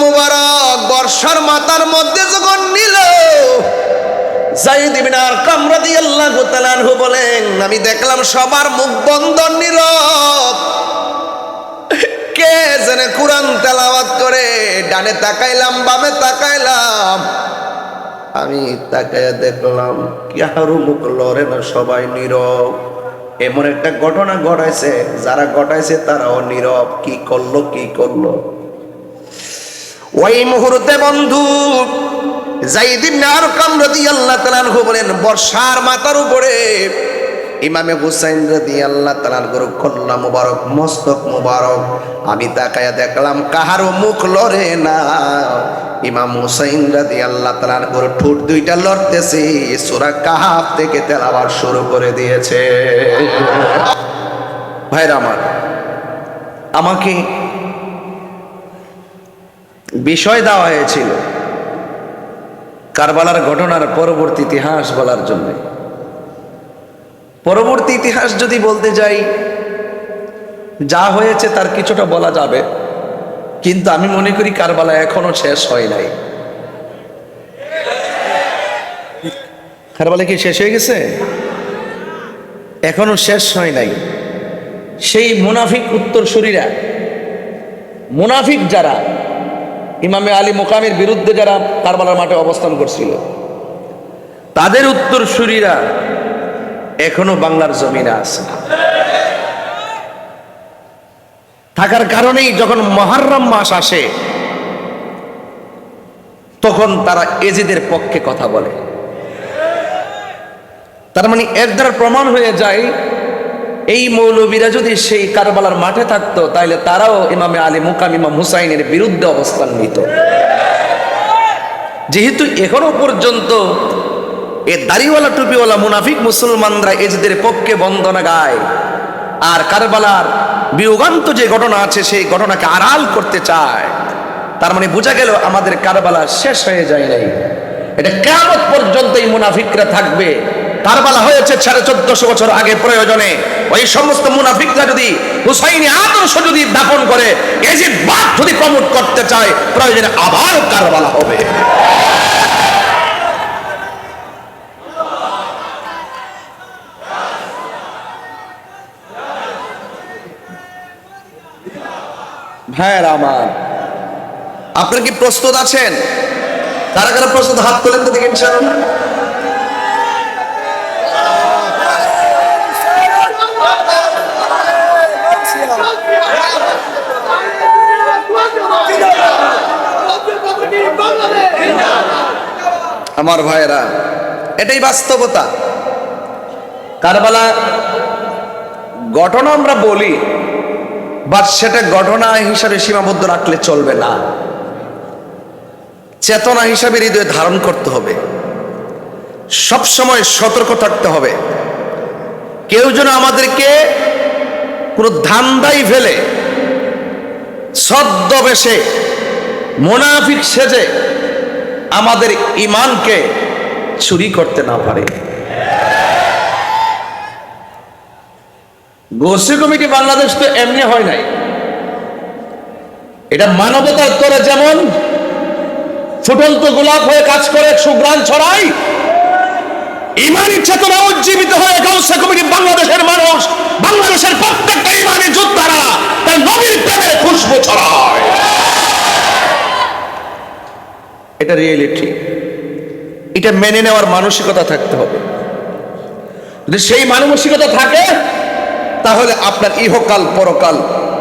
মুবারক বর্ষার মাথার মধ্যে যখন নিল, যায়েদ ইবনে আরকাম রাদিয়াল্লাহু তাআলা আনহু বলেন, আমি দেখলাম সবার মুখ বন্ধ, নীরব। কে যেন কুরআন তেলাওয়াত করে। ডানে তাকাইলাম, বামে তাকাইলাম, আমি তাকায় দেখলাম কারো মুখ লড়ে না, সবাই নীরব। এমন একটা ঘটনা ঘটাইছে, যারা ঘটাইছে তারাও নীরব। কি করলো ওই মুহূর্তে বন্ধু যায়েদ ইবনে আরকাম রাদিয়াল্লাহু তাআলা আনহু বলেন, বর্ষার মাথার উপরে ইমামে হুসাইন রাদিয়াল্লাহু তাআলা আনহুর কল্লা মুবারক, মস্তক মুবারক, আমি তাকায়া দেখলাম কাহারও মুখ লড়ে না। ইমাম হুসাইন রাদিয়াল্লাহু তাআলা আনহুর ঠোঁট দুইটা লড়তেছে, সূরা কাহাফ থেকে তেলাওয়াত শুরু করে দিয়েছে। ভাইরা আমার, আমাকে বিষয় দেওয়া হয়েছিল কারবালার ঘটনার পরবর্তী ইতিহাস বলার জন্য। পরবর্তী ইতিহাস যদি বলতে যাই, যা হয়েছে তার কিছুটা বলা যাবে, কিন্তু আমি মনে করি কারবালা এখনো শেষ হয় নাই। কারবালা কি শেষ হয়ে গেছে? এখনো শেষ হয় নাই। সেই মুনাফিক উত্তরসূরিরা, মুনাফিক যারা ইমামে আলী মুকামের বিরুদ্ধে যারা কারবালার মাঠে অবস্থান করছিল, তাদের উত্তরসূরিরা এখনো বাংলার জমিনে আছে। থাকার কারণেই যখন মুহররম মাস আসে, তখন তারা এজিদের পক্ষে কথা বলে। তার মানে এর দ্বারা প্রমাণ হয়ে যায়, এই মৌলবীরা যদি সেই কারবালার মাঠে থাকতো, তাহলে তারাও ইমামে আলী মুকাম, ইমাম হুসাইনের বিরুদ্ধে অবস্থান নিত। যেহেতু এখনো পর্যন্ত এ দাড়িওয়ালা টুপিওয়ালা মুনাফিক মুসলমানরা এজিদের পক্ষে বন্দনা গায়, আর কারবালার বিয়োগান্ত যে ঘটনা আছে সেই ঘটনাকে আড়াল করতে চায়, তার মানে বোঝা গেল আমাদের কারবালা শেষ হয়ে যায় নাই। এটা কিয়ামত পর্যন্ত এই মুনাফিকরা থাকবে। কারবালা হয়েছে 1450 বছর আগে, প্রয়োজনে ওই সমস্ত মুনাফিকরা যদি হুসাইনি আদর্শ যদি দাপন করে, এজিদবাদ যদি প্রমোট করতে চায়, প্রয়োজনে আবার কারবালা হবে। ভাইয়েরা আমার, আপনারা কি প্রস্তুত আছেন? কারা কারা প্রস্তুত? হাত তোলেন তো দেখি ইনশাআল্লাহ। আমার ভাইয়েরা, এটাই বাস্তবতা। কারবালা ঘটনা আমরা বলি, বাট সেটা ঘটনা হিসাবে সীমাবদ্ধ রাখলে চলবে না। চেতনা হিসাবে হৃদয়ে ধারণ করতে হবে, সবসময় সতর্ক থাকতে হবে। কেউ যেন আমাদেরকে কোনো ধান্দাই ফেলে ছদ্মবেশে মুনাফিক সেজে আমাদের ঈমানকে চুরি করতে না পারে। গোষ্ঠী কমিটি বাংলাদেশ তো এমনি হয় নাই। এটা মানবতার তরে যেমন ফুটন্ত গোলাপ হয়ে কাজ করে, সুঘ্রাণ ছড়ায়, ইমানি চেতনা উজ্জীবিত হয়ে গোষ্ঠী কমিটি বাংলাদেশের মানুষ, বাংলাদেশের প্রত্যেকটা ইমানি যোদ্ধারা তার নবীর প্রেমের খুশবু ছড়ায়। এটা রিয়েলিটি। এটা মেনে নেওয়ার মানসিকতা থাকতে হবে। যদি সেই মানসিকতা থাকে, তাহলে আপনার ইহকাল পরকাল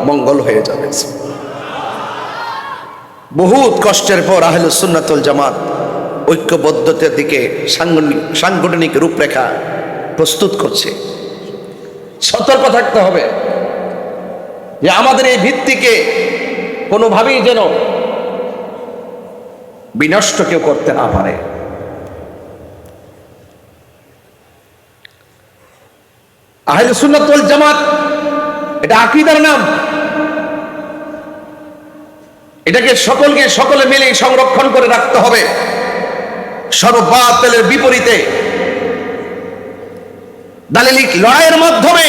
মঙ্গল হয়ে যাবে। বহুত কষ্টের পর আহলুস সুন্নাত ওয়াল জামাত ঐক্যবদ্ধতার দিকে সাংগঠনিক রূপরেখা প্রস্তুত করছে। সতর্ক থাকতে হবে যে আমাদের এই ভিত্তিকে কোনোভাবেই যেন বিনষ্ট কেউ করতে না পারে। আহলুস সুন্নাত ওয়াল জামাত এটা আকীদার নাম। এটাকে সকলে মিলে সংরক্ষণ করে রাখতে হবে। সর্ববাতিলের বিপরীতে দালিলিক লড়াইয়ের মাধ্যমে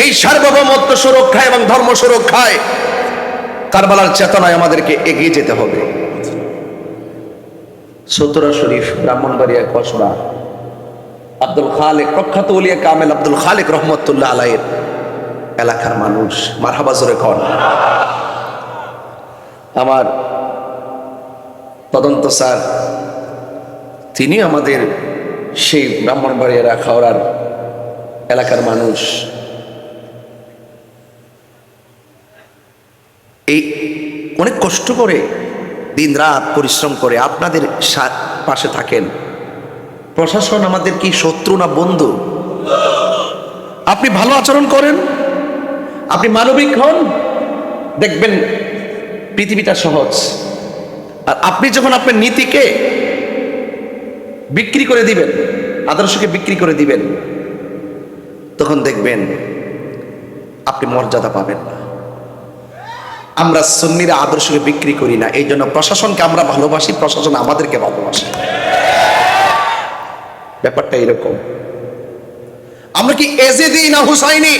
এই সার্বভৌমত্ব সুরক্ষা এবং ধর্ম সুরক্ষায় কারবালার চেতনায় আমাদেরকে এগিয়ে যেতে হবে। সতরা শরীফ, ব্রাহ্মণবাড়িয়া কসবা, আব্দুল খালেক, প্রখ্যাত ওলিয়া কামেল আব্দুল খালেক রহমতুল্লাহ আলাইহির এলাকার মানুষ। মারহাবা জোরে কর। আমার তদন্ত স্যার, তিনি আমাদের সেই ব্রাহ্মণবাড়িয়া রাখাওড়ার এলাকার মানুষ। এই অনেক কষ্ট করে দিন রাত পরিশ্রম করে আপনাদের পাশে থাকেন। প্রশাসন আমাদের কি শত্রু না বন্ধু? আপনি ভালো আচরণ করেন, আপনি মানবিক হন, দেখবেন পৃথিবীটা সহজ। আর আপনি যখন আপনার নীতিকে বিক্রি করে দিবেন, আদর্শকে বিক্রি করে দিবেন, তখন দেখবেন আপনি মর্যাদা পাবেন না। আমরা সুন্নিরা আদর্শকে বিক্রি করি না, এই জন্য প্রশাসনকে আমরা ভালোবাসি, প্রশাসন আমাদেরকে ভালোবাসে। ব্যাপারটা এরকম। আমরা কি এজিদি না হুসাইনি?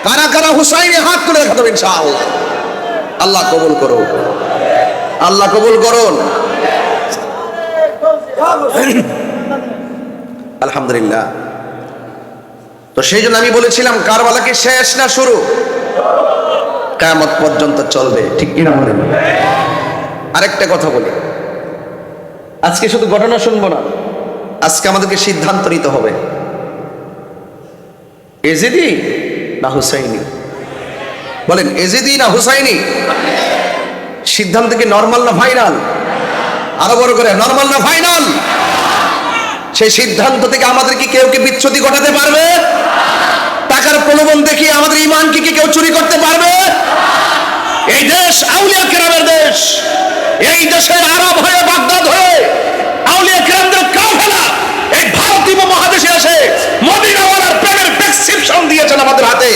কারা কারা হুসাইনি হাত তুলে দেখাতে হবে ইনশাআল্লাহ। আল্লাহ কবুল করুন, আল্লাহ কবুল করুন। আলহামদুলিল্লাহ। তো সেই জন্য আমি বলেছিলাম কারবালা কি শেষ না শুরু? কিয়ামত পর্যন্ত চলবে, ঠিক কিনা বলেন? আরেকটা কথা বলি, আজকে শুধু ঘটনা শুনবো না, আজকে আমাদেরকে সিদ্ধান্ত নিতে হবে, এজিদি না হুসাইনি? বলেন, এজিদি না হুসাইনি? সিদ্ধান্ত কি নরমাল না ফাইনাল? আরো বড় করে, নরমাল না ফাইনাল? সেই সিদ্ধান্ত থেকে আমাদের কি কেউ কি বিচ্ছুতি ঘটাতে পারবে? টাকার প্রলোভন দেখিয়ে আমাদের ঈমান কি কেউ চুরি করতে পারবে? এই দেশ আউলিয়া কেরামের দেশ। এই দেশের আরব হয়ে, বাগদাদ হয়ে আউলিয়া কেরামদের কাফেলা এই ভারতীয় মহাদেশে এসে মদিনাওয়ালার প্রেমের প্রেসক্রিপশন দিয়েছেন আমাদের হাতে।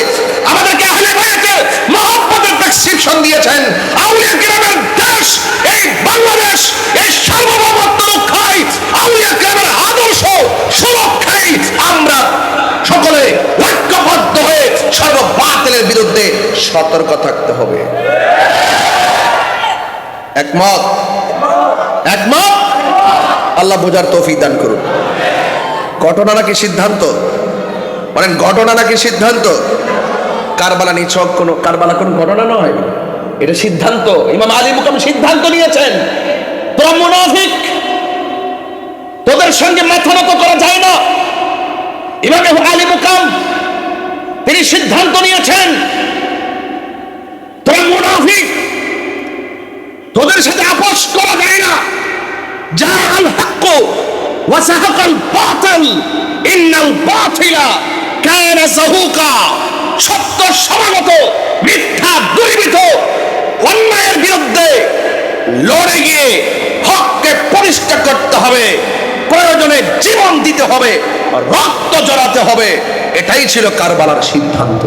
আমাদেরকে আহলে বাইতের মহব্বতের প্রেসক্রিপশন দিয়েছেন। আউলিয়া কেরামের দেশ এই বাংলাদেশ, এই সার্বভৌমত্ব রক্ষায়, আউলিয়া কেরামের আদর্শ সুরক্ষায় আমরা সকলে ঐক্যবদ্ধ হয়ে সর্ববাতিলের বিরুদ্ধে সতর্ক থাকতে হবে। একমত? একমত? আল্লাহ বোঝার তৌফিক দান করুন। ঘটনা নাকি সিদ্ধান্ত? বলেন, ঘটনা নাকি সিদ্ধান্ত? কারবালা নিছক কোনো, কারবালা কোনো ঘটনা নয়, এটা সিদ্ধান্ত। ইমাম আলী মুকাম সিদ্ধান্ত নিয়েছেন, তোরা মুনাফিক, তোদের সঙ্গে মাথা নত করা যায় না। ইমাম আলী মুকাম তিনি সিদ্ধান্ত নিয়েছেন, তোরা মুনাফিক, তোদের সাথে আপোষ করা যায় না। জাআল হক ওয়া সাহাকাল বাতিল ইন্নাল বাতিলা কানা যাহুকা। সত্য সমাগত, মিথ্যা দুর্বৃত্ত অন্যায়ের বিরুদ্ধে লড়ে গিয়ে হককে প্রতিষ্ঠা করতে হবে, প্রয়োজনে জীবন দিতে হবে, রক্ত জড়াতে হবে। এটাই ছিল কারবালার সিদ্ধান্ত।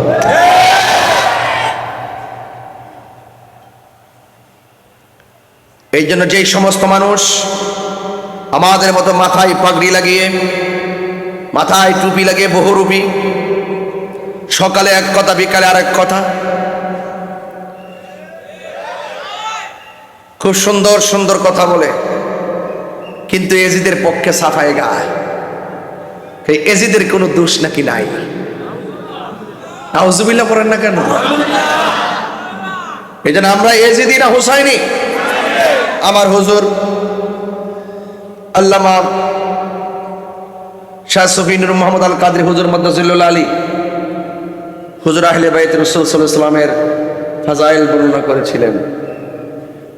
এই জন্য যেই সমস্ত মানুষ আমাদের মতো মাথায় পাগড়ি লাগিয়ে, মাথায় টুপি লাগিয়ে, বহুরূপী, সকালে এক কথা বিকালে আরেক কথা, খুব সুন্দর সুন্দর কথা বলে, কিন্তু এজিদের পক্ষে সাফায় গায়, এই এজিদের কোনো দোষ নাকি নাই? নাউজুবিল্লাহ করেন না কেন? এই জন্য আমরা এজিদি না হুসাইনি? আমার হুজুর আল্লামা শাহ সুফি নূর মোহাম্মদ আল কাদরি হুজুর মাদ্দাজিল্লুল আলী হুজুর আহলে বাইত রাসূল সাল্লাল্লাহু আলাইহি ওয়াসাল্লামের ফাজাইল বর্ণনা করেছিলেন,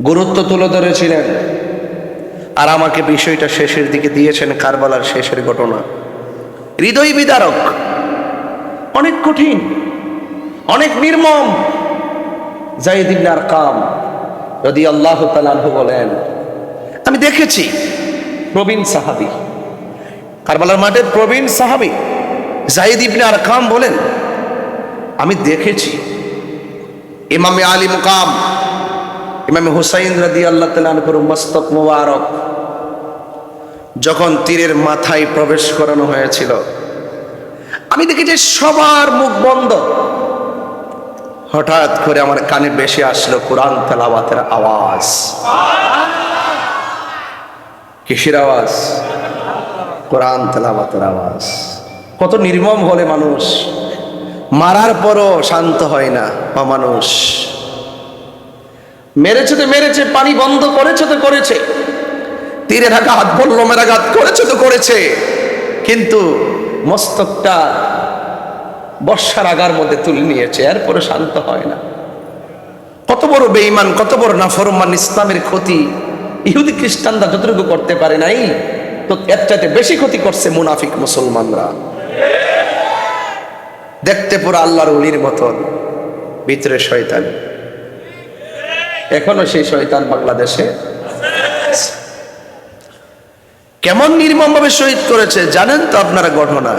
গুরুত্ব তুলে ধরেছিলেন, আর আমাকে বিষয়টা শেষের দিকে দিয়েছেন কারবালার শেষের ঘটনা। হৃদয় বিদারক, অনেক কঠিন, অনেক নির্মম। যায়েদ ইবনে আরকাম রাদিয়াল্লাহু তাআলা আনহু বলেন, আমি দেখেছি, প্রবীণ সাহাবী, কারবালার মাঠের প্রবীণ সাহাবী যায়েদ ইবনে আরকাম বলেন, আমি দেখেছি ইমামে আলী মুকাম, ইমামে হুসাইন রাদিয়াল্লাহু তাআলা আনহুর মস্তক মুবারক যখন তীরের মাথায় প্রবেশ করানো হয়েছিল, আমি দেখেছি সবার মুখ বন্ধ, হঠাৎ করে আমার কানে বেশি আসলো কোরআন তেলাওয়াতের আওয়াজ। কিসের আওয়াজ? কোরআন তেলাওয়াতের আওয়াজ। কত নির্মম হলে মানুষ মারার পরও শান্ত হয় না। অমানুষ মেরেছে তো মেরেছে, পানি বন্ধ করেছে তো করেছে, তীরের আঘাত বল্লমের আঘাত করেছে তো করেছে, কিন্তু মস্তকটা বর্ষার আগার মধ্যে তুলে নিয়েছে, এরপরে শান্ত হয় না। কত বড় বেঈমান, কত বড় নাফরমান, ইসলামের ক্ষতি ইহুদি খ্রিস্টানরা যতটুকু করতে পারে নাই, তো এর চাইতে বেশি ক্ষতি করছে মুনাফিক মুসলমানরা। দেখতে পুরো আল্লাহর ওলির মতন, ভিতরে শয়তান। এখনো সেই শয়তান বাংলাদেশে। কেমন নির্মম ভাবে শহীদ করেছে জানেন তো আপনারা ঘটনা?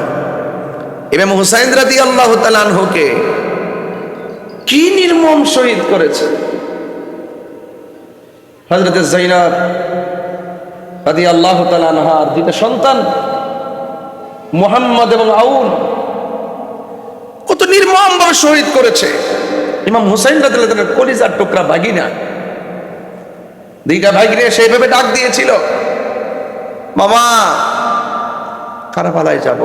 ইমাম হুসাইন রাদিয়াল্লাহু তাআলা আনহুকে কি নির্মম শহীদ করেছে। হযরত যায়েনব রাদিয়াল্লাহু তাআলা আনহার দুইটা সন্তান মুহাম্মদ এবং আউন কত নির্মম ভাবে শহীদ করেছে। ইমাম হুসাইন রাদিয়াল্লাহু তাআলার কলিজার টুকরা ভাগিনা, দুইটা ভাগিনা সেইভাবে ডাক দিয়েছিল, মামা কারবালায় যাব।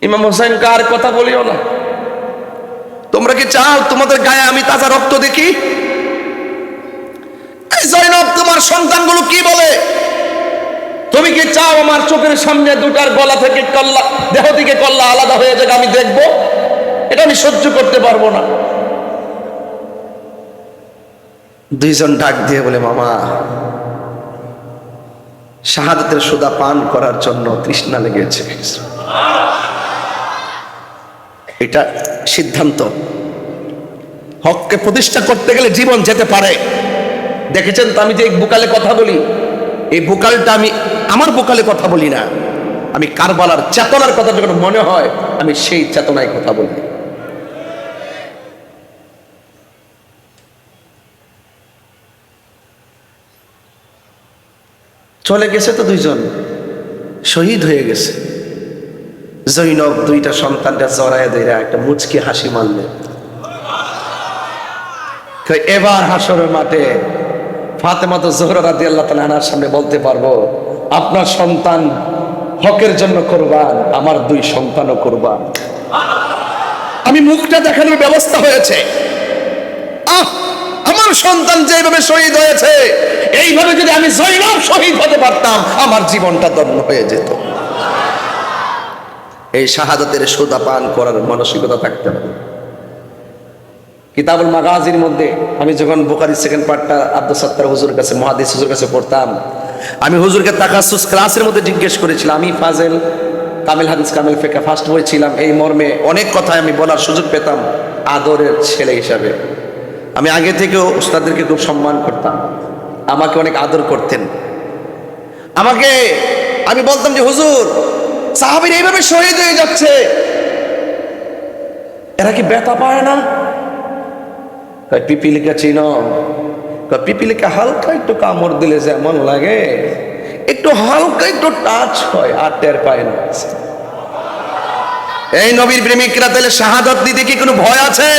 ইমাম হুসাইন কার কথা বলিও না, তোমরা কি চাও তোমাদের গায়ে আমি তাজা রক্ত দেখি? এই যায়েনব তোমার সন্তানগুলো কি বলে? তুমি কি চাও আমার চোখের সামনে দুটার গলা থেকে কল্লা, দেহ থেকে কল্লা আলাদা হয়ে যাবে, আমি দেখবো? এটা আমি সহ্য করতে পারবো না। দুইজন ডাক দিয়ে বলে, মামা শাহাদাতের সুদা পান করার জন্য তৃষ্ণা লেগেছে। এটা সিদ্ধান্ত। হককে প্রতিষ্ঠা করতে গেলে জীবন যেতে পারে। দেখেছেন তো আমি যে এই বুকালে কথা বলি, এই বুকালটা আমি আমার বুকালে কথা বলি না, আমি কারবালার চেতনার কথা যখন মনে হয় আমি সেই চেতনায় কথা বলি। চলে গেছে তো দুইজন, শহীদ হয়ে গেছে। যায়েনব দুইটা সন্তানটা জড়ায় ধরে একটা মুচকি হাসি মারলেন। এবার হাসরের মাঠে ফাতেমা জোহরা রাদিয়াল্লাহু তাআলা আনহার সামনে বলতে পারবো, আপনার সন্তান হকের জন্য কুরবান, আমার দুই সন্তানও কুরবান। আমি মুখটা দেখানোর ব্যবস্থা হয়েছে। আমার সন্তান যেভাবে শহীদ হয়েছে, এইভাবে যদি আমি যায়েনব শহীদ হতে পারতাম, আমার জীবনটা ধন্য হয়ে যেত। এই শাহাদাতের সুদা পান করার মানসিকতা থাকতে হবে। কিতাবুল মাগাজির মধ্যে আমি যখন বুখারী সেকেন্ড পার্টটা আব্দুল সত্তার হুজুর কাছে, মুহাদ্দিস হুজুর কাছে পড়তাম, আমি হুজুরকে তাকাসসুস ক্লাসের মধ্যে জিজ্ঞেস করেছিলাম। আমি ফাজেল কামিল হাদিস কামিল ফিকহ ফার্স্ট বই ছিলাম, এই মর্মে অনেক কথা আমি বলার সুযোগ পেতাম আদরের ছেলে হিসাবে। আমি আগে থেকেও উস্তাদদেরকে খুব সম্মান করতাম, আমাকে অনেক আদর করতেন। আমি বলতাম যে হুজুর, সাহাবীরা এইভাবে শহীদ হয়ে যাচ্ছে, এরা কি ব্যথা পায় না? পিপিলিকা চিনো? পিপিলিকা হালকা একটু কামড় দিলে যেমন লাগে, একটু হালকা একটু টাচ হয় আর টের পায় না। এই নবীর প্রেমিকরা তাহলে শাহাদাত দিতে কি কোনো ভয় আছে?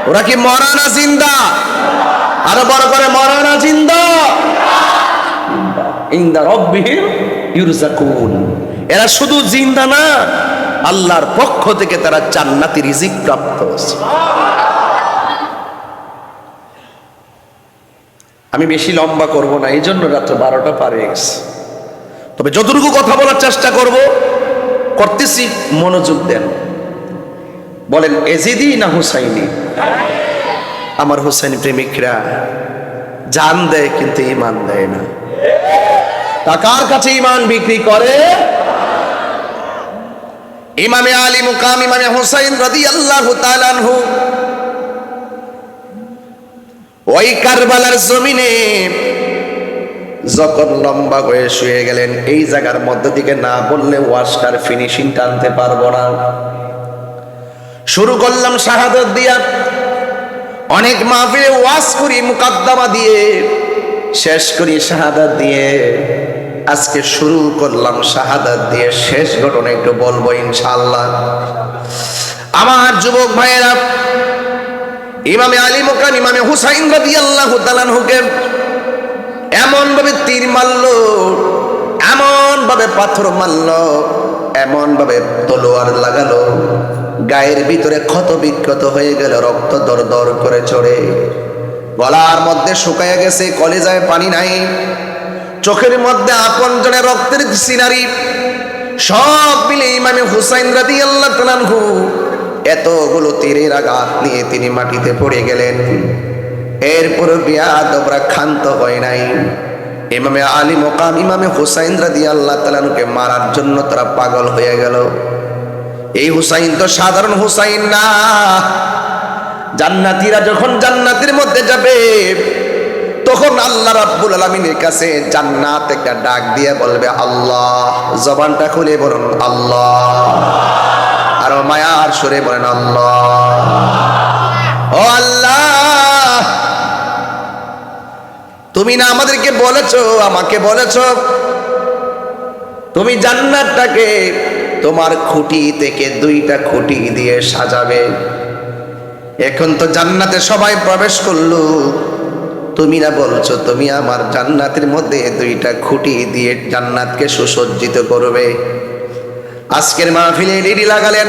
ওরা কি মরা না জিন্দা? আরো বড় করে, মরা না জিন্দা? ইনদা রাব্বিহিম ইরযাকুন। এরা শুধু জিন্দা না, আল্লাহর পক্ষ থেকে তারা জান্নাতি রিজিক প্রাপ্ত হয়েছে। আমি বেশি লম্বা করব না, এই জন্য রাত্র 12টা পার হয়ে গেছে। তবে যতটুকু কথা বলার চেষ্টা করতেছি, মনোযোগ দেন। বলেন এজিদি না হুসাইনি? আমার হুসাইনি প্রেমিকরা জান দেয় কিন্তু ঈমান দেয় না। টাকার কাছে ঈমান বিক্রি করে। ইমামে আলী মুকাম ইমামে হুসাইন রাদিয়াল্লাহু তাআলা আনহু ওই কারবালার জমিনে যখন লম্বা হয়ে শুয়ে গেলেন, এই জায়গার মধ্য থেকে না বললে ওয়াজটার ফিনিশিং টানতে পারবো না। শুরু করলাম শাহাদাত দিয়া, অনেক মাহফিলে ওয়াজ করি মুকাদ্দমা দিয়ে, শেষ করি শাহাদাত দিয়ে। আজকে শুরু করলাম শাহাদাত দিয়ে, শেষ ঘটনা একটু বলবো ইনশাআল্লাহ। আমার যুবক ভাইয়েরা, ইমামে আলী মুকাম ইমামে হুসাইন রাদিয়াল্লাহু তাআলা আনহুকে এমন ভাবে তীর মারলো, এমন ভাবে পাথর মারলো, এমন ভাবে তলোয়ার লাগালো, গায়ের ভিতরে ক্ষত বিক্ষত হয়ে গেল, রক্ত দর দর করে চড়ে, গলার মধ্যে শুকায় গেছে, কলিজায় পানি নাই, চোখের মধ্যে আপনজনের রক্তের সিনারি, সব মিলে ইমামে হুসাইন রাদিয়াল্লাহু তাআলা আনহু এতগুলো তীরের আঘাত নিয়ে তিনি মাটিতে পড়ে গেলেন। এরপর বিয়াদবরা ক্ষান্ত হয় নাই। ইমামে আলী মুকাম ইমামে হুসাইন রাদিয়াল্লাহু তাআলা আনহুকে মারার জন্য তারা পাগল হয়ে গেল। এই হুসাইন তো সাধারণ হুসাইন না। জান্নাতীরা যখন জান্নাতের মধ্যে যাবে, তখন আল্লাহ রাব্বুল আলামিনের কাছে জান্নাত একটা ডাক দিয়ে বলবে আল্লাহ। জবানটা খুলে বলুন আল্লাহ, আর মায়ার সুরে বলেন আল্লাহ। ও আল্লাহ, তুমি না আমাদেরকে বলেছো, আমাকে বলেছো তুমি জান্নাতটাকে তোমার খুঁটি থেকে 2টা খুঁটি দিয়ে সাজাবে। এখন তো জান্নাতে সবাই প্রবেশ করলো, তুমি না বলছো তুমি আমার জান্নাতের মধ্যে 2টা খুঁটি দিয়ে জান্নাতকে সুসজ্জিত করবে। আজকের মাহফিলে এলইডি লাগালেন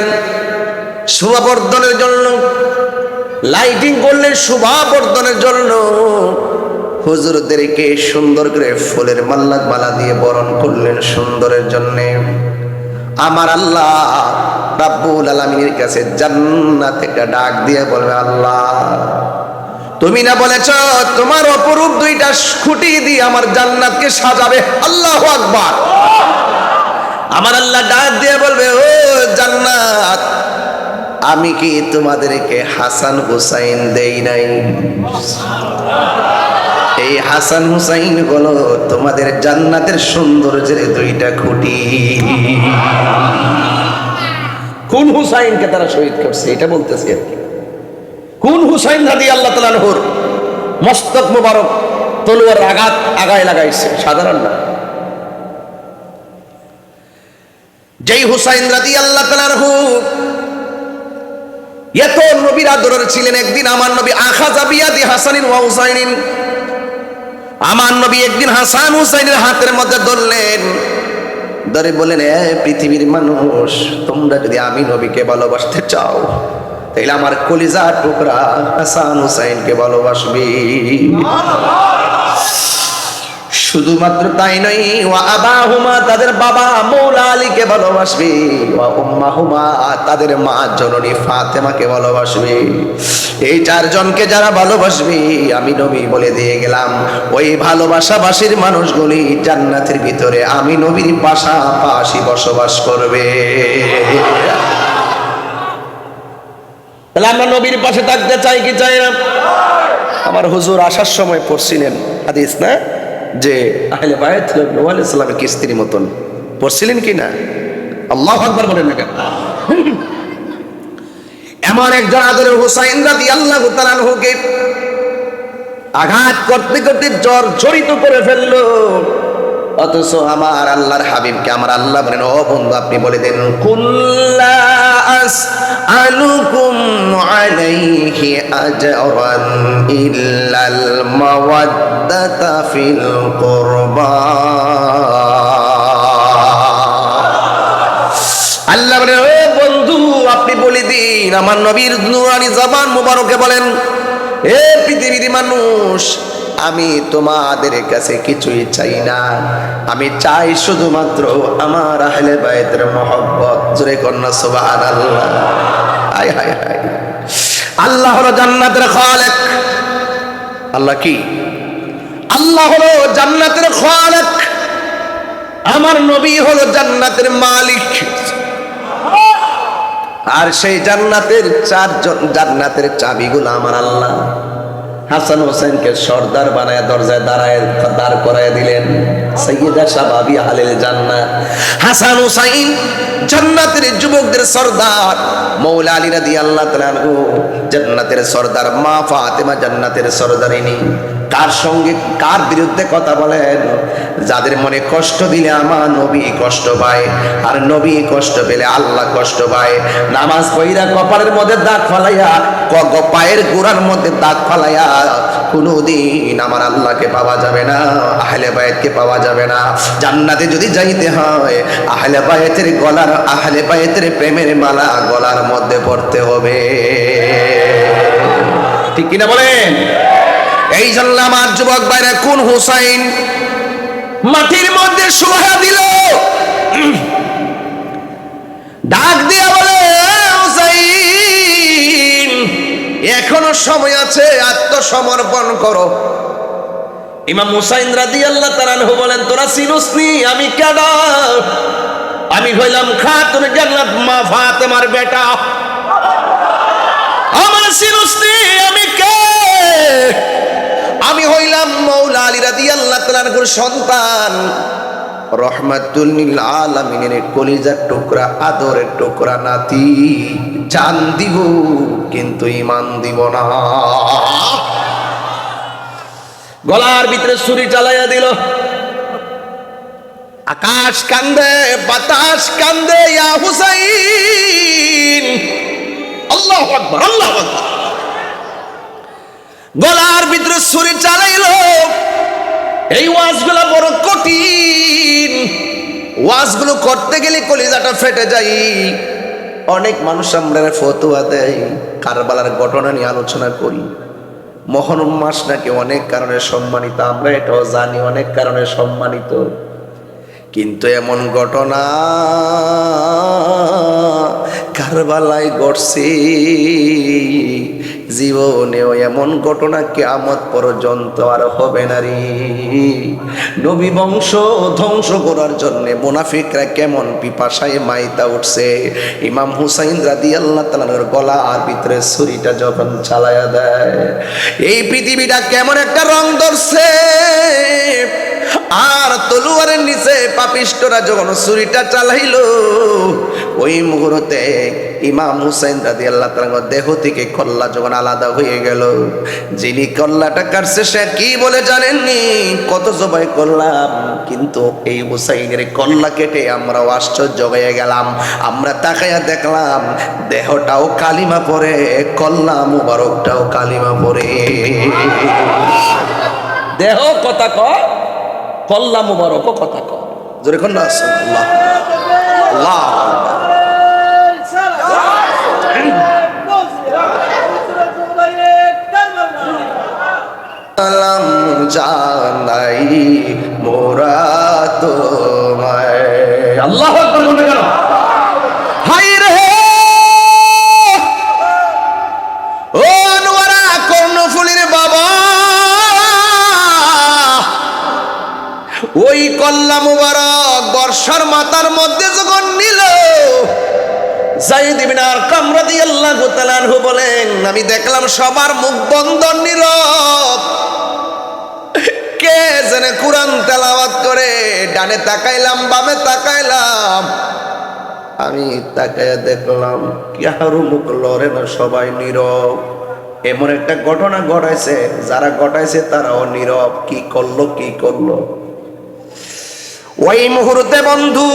শোভাবর্ধনের জন্য, লাইটিং করলেন শোভাবর্ধনের জন্য, হুজুরদেরকে সুন্দর করে ফুলের মালা দিয়ে বরণ করলেন সুন্দরের জন্য। আমার আল্লাহ রাব্বুল আলামিনের কাছে জান্নাত একটা ডাক দিয়ে বলবে আল্লাহ, তুমি না বলেছ তোমার অপরূপ 2টা খুঁটি দিয়ে আমার জান্নাতকে সাজাবে। আল্লাহু আকবার। আমার আল্লাহ ডাক দিয়ে বলবে ও জান্নাত, আমি কি তোমাদেরকে হাসান হুসাইন দেই নাই? এই হাসান হুসাইন হলো তোমাদের জান্নাতের সৌন্দর্যের 2টা খুঁটি। কোন হুসাইনকে তারা শহীদ করছে এটা বলতেছে আর কি। কোন হুসাইন রাদিয়াল্লাহু তাআলা আনহুর মস্তক মোবারক তলোয়ার আঘাত আগায় লাগাইছে, সাধারণ না। যেই হুসাইন রাদিয়াল্লাহু তাআলা আনহু এত নবীর আদরের ছিলেন, একদিন আমার নবী আখাযা বিয়াদি হাসানিন ওয়া হুসাইনিন, আমার নবী একদিন হাসান হুসাইনের হাতের মধ্যে ধরলেন, ধরে বলেন এ পৃথিবীর মানুষ, তোমরা যদি আমি নবীকে ভালোবাসতে চাও তাহলে আমার কলিজার টুকরা হাসান হুসাইনকে ভালোবাসবি। শুধুমাত্র তাই নয়, ওয়া আবাহুমা তাদের বাবা মৌলা আলীকে ভালোবাসবি, ওয়া উম্মাহুমা তাদের মা জননী ফাতেমাকে ভালোবাসবি। এই 4 জনকে যারা ভালোবাসবি আমি নবী বলে দিয়ে গেলাম, ওই ভালোবাসাবাসীর মানুষগুলি জান্নাতের ভিতরে আমি নবীর পাশাপাশি বসবাস করবে। তাহলে আমরা নবীর পাশে থাকতে চাই কি চাই না? আমার হুজুর আসার সময় পড়ছিলেন হাদিস না, যে আহলে বায়ত নবী আলাইহিস সালামের কি স্ত্রীর মতন, পড়ছিলেন কি না? আল্লাহু আকবার বলেন না কেন? এমন একজন আদরের হুসাইন রাদিয়াল্লাহু তাআলা আনহুকে আঘাত করতে করতে জর্জরিত করে ফেললো, অথচ আমার আল্লাহর হাবিবকে আমার আল্লাহ বলেন ও বন্ধু আপনি বলে দেন কুল্লা আসআলুকুম আলাইহি আজরান ইল্লাল মাওয়াদ্দাতা ফিল কুরবা। আল্লাহ বলেন ও বন্ধু আপনি বলে দিন, আমার নবীর নূরানি জবান মুবারকে বলেন হে পৃথিবীর মানুষ, আমি তোমাদের কাছে কিছুই চাই না, আমি চাই শুধুমাত্র আমার আহলে বাইতের মহব্বত। জোরে কন্যা সুবহানাল্লাহ। হায় হায় হায়। আল্লাহ হলো জান্নাতের খালিক। আল্লাহ কি? আল্লাহ হলো জান্নাতের খালিক, আমার নবী হলো জান্নাতের মালিক। আর সেই জান্নাতের 4 জন জান্নাতের চাবিগুলো আমার আল্লাহ। হাসান হোসেনকে সর্দার বানায় দরজায় দাঁড় করায় দিলেন, সাইয়্যিদা শাবাবি আহলিল জান্নাহ। হাসান হুসাইন জান্নাতের যুবকদের সর্দার, মৌলা আলী রাদিয়াল্লাহু তাআলা আনহু জান্নাতের সর্দার, মা ফাতেমা জান্নাতের সর্দারিনী। কার সঙ্গে কার বিরুদ্ধে কথা বলেন? যাদের মনে কষ্ট দিলে আমার নবী কষ্ট পায়, আর নবী কষ্ট পেলে আল্লাহ কষ্ট পায়। নামাজ পড়িয়া কপালের মধ্যে দাগ ফালাইয়া, পায়ের গোড়ার মধ্যে দাগ ফালাইয়া কোনদিন আমার আল্লাহকে পাওয়া যাবে না, আহলে বায়াতকে পাওয়া যাবে না। জান্নাতে যদি যাইতে হয় আহলে বায়াতের গলার, আহলে বায়াতের প্রেমের মালা গলার মধ্যে পড়তে হবে। ঠিক কিনা বলেন? এই জন্য আমার যুবক ভাইরা, কোন হুসাইন মাটির মধ্যে শোয়া দিল, ডাক দিয়া বলে, হুসাইন এখনো সময় আছে, আত্মসমর্পণ করো। ইমাম হুসাইন রাদিয়াল্লাহু তাআলা আনহু বলেন, তোরা চিনোসনি আমি কেডা? আমি হইলাম খাতুন জান্নাত মা ফাতেমার বেটা। আমার চিনোসনি আমি কে? আমি হইলাম মৌলা আলী রাদিয়াল্লাহু তাআলা আনহুর সন্তান, রহমাতুল লিল আলামিনের কলিজার টুকরা, আদরের টুকরা নাতি। জান দিব কিন্তু ঈমান দিব না। গলার ভিতরে ছুরি চালাইয়া দিল। আকাশ কান্দে, বাতাস কান্দে, ইয়া হুসাইন, আল্লাহু আকবার, আল্লাহু আকবার। গলার ভিতরে ছুরি চালাইলো। এই ওয়াজগুলো বড় কঠিন, ওয়াজগুলো করতে গেলে কলিজাটা ফেটে যায়। অনেক মানুষ আমরা ফতোয়া দেয়, কারবালার ঘটনা নিয়ে আলোচনা করি। মহরম মাস নাকি অনেক কারণে সম্মানিত, আমরা এটাও জানি অনেক কারণে সম্মানিত, কিন্তু এমন ঘটনা কারবালায় ঘটছে, জীবনেও এমন ঘটনা কিয়ামত পর্যন্ত আর হবে না রে। নবী বংশ ধ্বংস করার জন্য মুনাফিকরা কেমন পিপাসায় মাইতা উঠছে। ইমাম হুসাইন রাদিয়াল্লাহু তাআলার গলার ভিতরে ছুরিটা যখন চালায়া দেয়, এই পৃথিবীটা কেমন একটা রং ধরছে। আর তলোয়ারের নিচে পাপিষ্টরা যখন ছুরিটা চালাইলো, ওই মুহূর্তে ইমাম হুসাইন রাদিয়াল্লাহু তাআলার দেহ থেকে কল্লা যখন আলাদা হয়ে গেল, যিনি কল্লাটা কাটছে সে কি বলে জানেননি? কত জবাই করলাম, কিন্তু এই হুসাইনের কল্লা কেটে আমরাও আশ্চর্য হয়ে গেলাম। আমরা তাকাইয়া দেখলাম দেহটাও কালিমা পড়ে, কল্লা মুবারকটাও কালিমা পড়ে। দেহ কথা কয়, কল্লা মুবারক কথা কয়। জোরে কোন না আল্লাহ আল্লাহ। সালাম জানাই মোরা তোমায়। আল্লাহু আকবার বলবে কেন? হাই রে ও আনোয়ারা কর্ণফুলীর বাবা, ওই কল্লা মুবারক বর্ষার মাথার মধ্যে যখন নিল, যায়েদ ইবনে আরকাম রাদিয়াল্লাহু তাআলা আনহু বলেন, আমি দেখলাম সবার মুখ বন্ধ, নীরব। কে যেন কুরআন তেলাওয়াত করে। ডানে তাকাইলাম, বামে তাকাইলাম, আমি তাকাইয়া দেখলাম কারো মুখ লড়ে না, সবাই নীরব। এমন একটা ঘটনা ঘটাইছে, যারা ঘটাইছে তারাও নীরব। কি করলো, কি করলো? ওই মুহূর্তে বন্ধু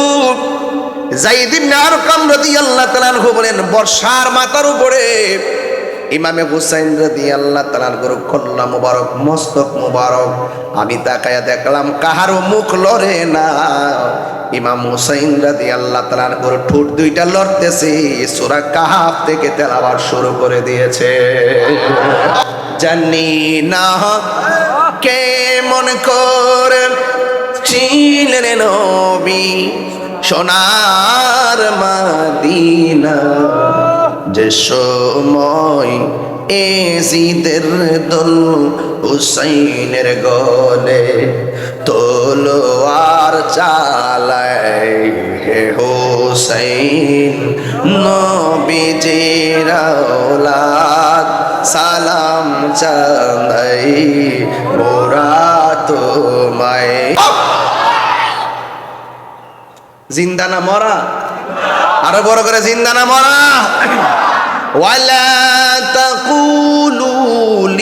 যায়েদ ইবনে আরকাম রাদিয়াল্লাহু তাআলা আনহু বলেন, বর্ষার মাথার উপরে ইমামে হুসাইন রাদিয়াল্লাহু তাআলা আনহুর কল্লা মুবারক, মস্তক মুবারক। আমি তাকায়া দেখলাম কাহারও মুখ লড়ে না। ইমাম হুসাইন রাদিয়াল্লাহু তাআলা আনহুর ঠোঁট দুইটা লড়তেছে, সূরা কাহাফ থেকে তেলাওয়াত শুরু করে দিয়েছে। জানি না কেমন করে ছিলেন নবী সোনার মদিনা, যে সময় এজিদের দল হুসাইনের গলে তলোয়ার চালায়। হে হুসাইন নবীজির আওলাদ, সালাম জানাই মোরা তোমায়। জিন্দা না মরা? আরো বড় করে, জিন্দা না মরা? ওয়ালা তাকুলু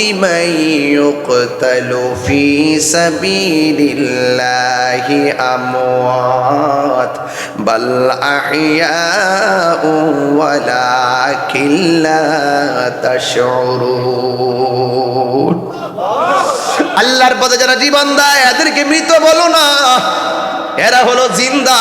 লিমান ইউকতালু ফি সাবিলিল্লাহি আমওয়াত বাল আহইয়াউ ওয়ালাকিন লা তাশউরুন। আল্লাহর পথে যারা জীবন দেয় এদেরকে মৃত বলো না, এরা হলো জিন্দা।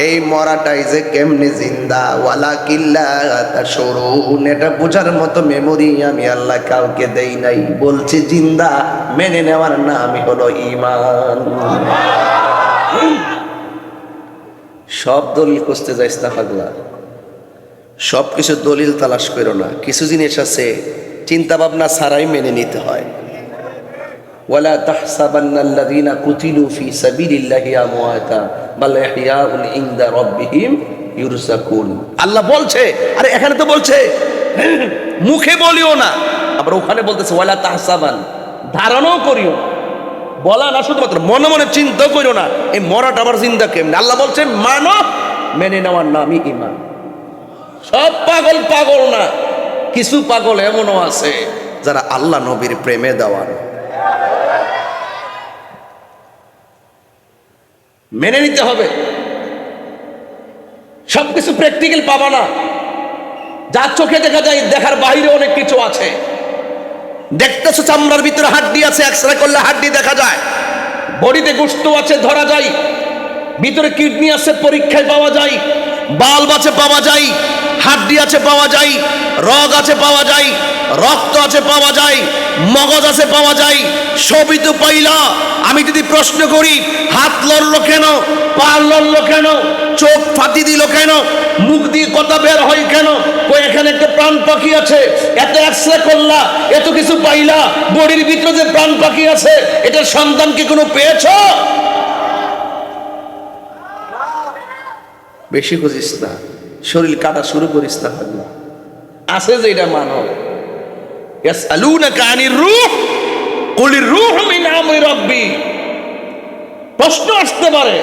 এই মরাটাই যে কেমনে জিন্দা, ওয়ালাকিন লা তাশউরুন, এটা বোঝার মতো মেমোরি আমি আল্লাহ কাউকে দেই নাই। বলছি জিন্দা, মেনে নেওয়ার নামই হলো ঈমান। সব দলিল খুঁজতে যাইস না পাগলা, সব কিছু দলিল তালাশ করো না। কিছু জিনিস আছে চিন্তা ভাবনা ছাড়াই মেনে নিতে হয়। ওয়ালা তাহসাবান্নাল্লাযীনা কুতিলু ফি সাবিলিল্লাহি আমওয়াতা বাল ইহইয়াউন ইনদা রাব্বিহিম ইউরযাকুন। আল্লাহ বলছে, আরে এখানে তো বলছে মুখে বলিও না, আবার ওখানে বলতেছে ওয়ালা তাহসাবান, ধারণাও করিও না। বলা না, শুধুমাত্র মনে মনে চিন্তা করিও না এই মরাটা আবার জিন্দা কেমনে। আল্লাহ বলছেন মানো, মেনে নেওয়ার নামই ঈমান। সব পাগল পাগল না, কিছু পাগল এমনও আছে যারা আল্লাহ নবীর প্রেমে দেওয়ান। মেনে নিতে হবে, সবকিছু প্র্যাকটিক্যাল পাবা না। যা চোখে দেখা যায়, দেখার বাইরে অনেক কিছু আছে। দেখতেছো চামড়ার ভিতরে হাড্ডি আছে, এক্সরে করলে হাড্ডি দেখা যায়। বডিতে গোশত আছে, ধরা যায়। ভিতরে কিডনি আছে, পরীক্ষায় পাওয়া যায়। বাল্ব আছে, পাওয়া যায়। হাড্ডি আছে, পাওয়া যায়। রগ আছে, পাওয়া যায়। রক্ত আছে, পাওয়া যায়। মগজ আছে, পাওয়া যায়। সবই তো পাইলা। আমি যদি প্রশ্ন করি হাত লড়লো কেন, পা লড়লো কেন, চোখ ফাটি দিল কেন, মুখ দিয়ে কথা বের হয় কেন, কই এখানে একটা প্রাণ পাখি আছে, এত এক্সরে করলা, এত কিছু পাইলা, বডির ভিতরে যে প্রাণ পাখি আছে এটার সন্তান কি কোনো পেয়েছো? বেশি খুঁজিস না, শরীর কাটা শুরু করিস না। আছে যে এটা মানো। ইয়াসআলুনাকা আনির রূহ কুলির রূহু মিন আমরি রাব্বি। প্রশ্ন আসতে পারে,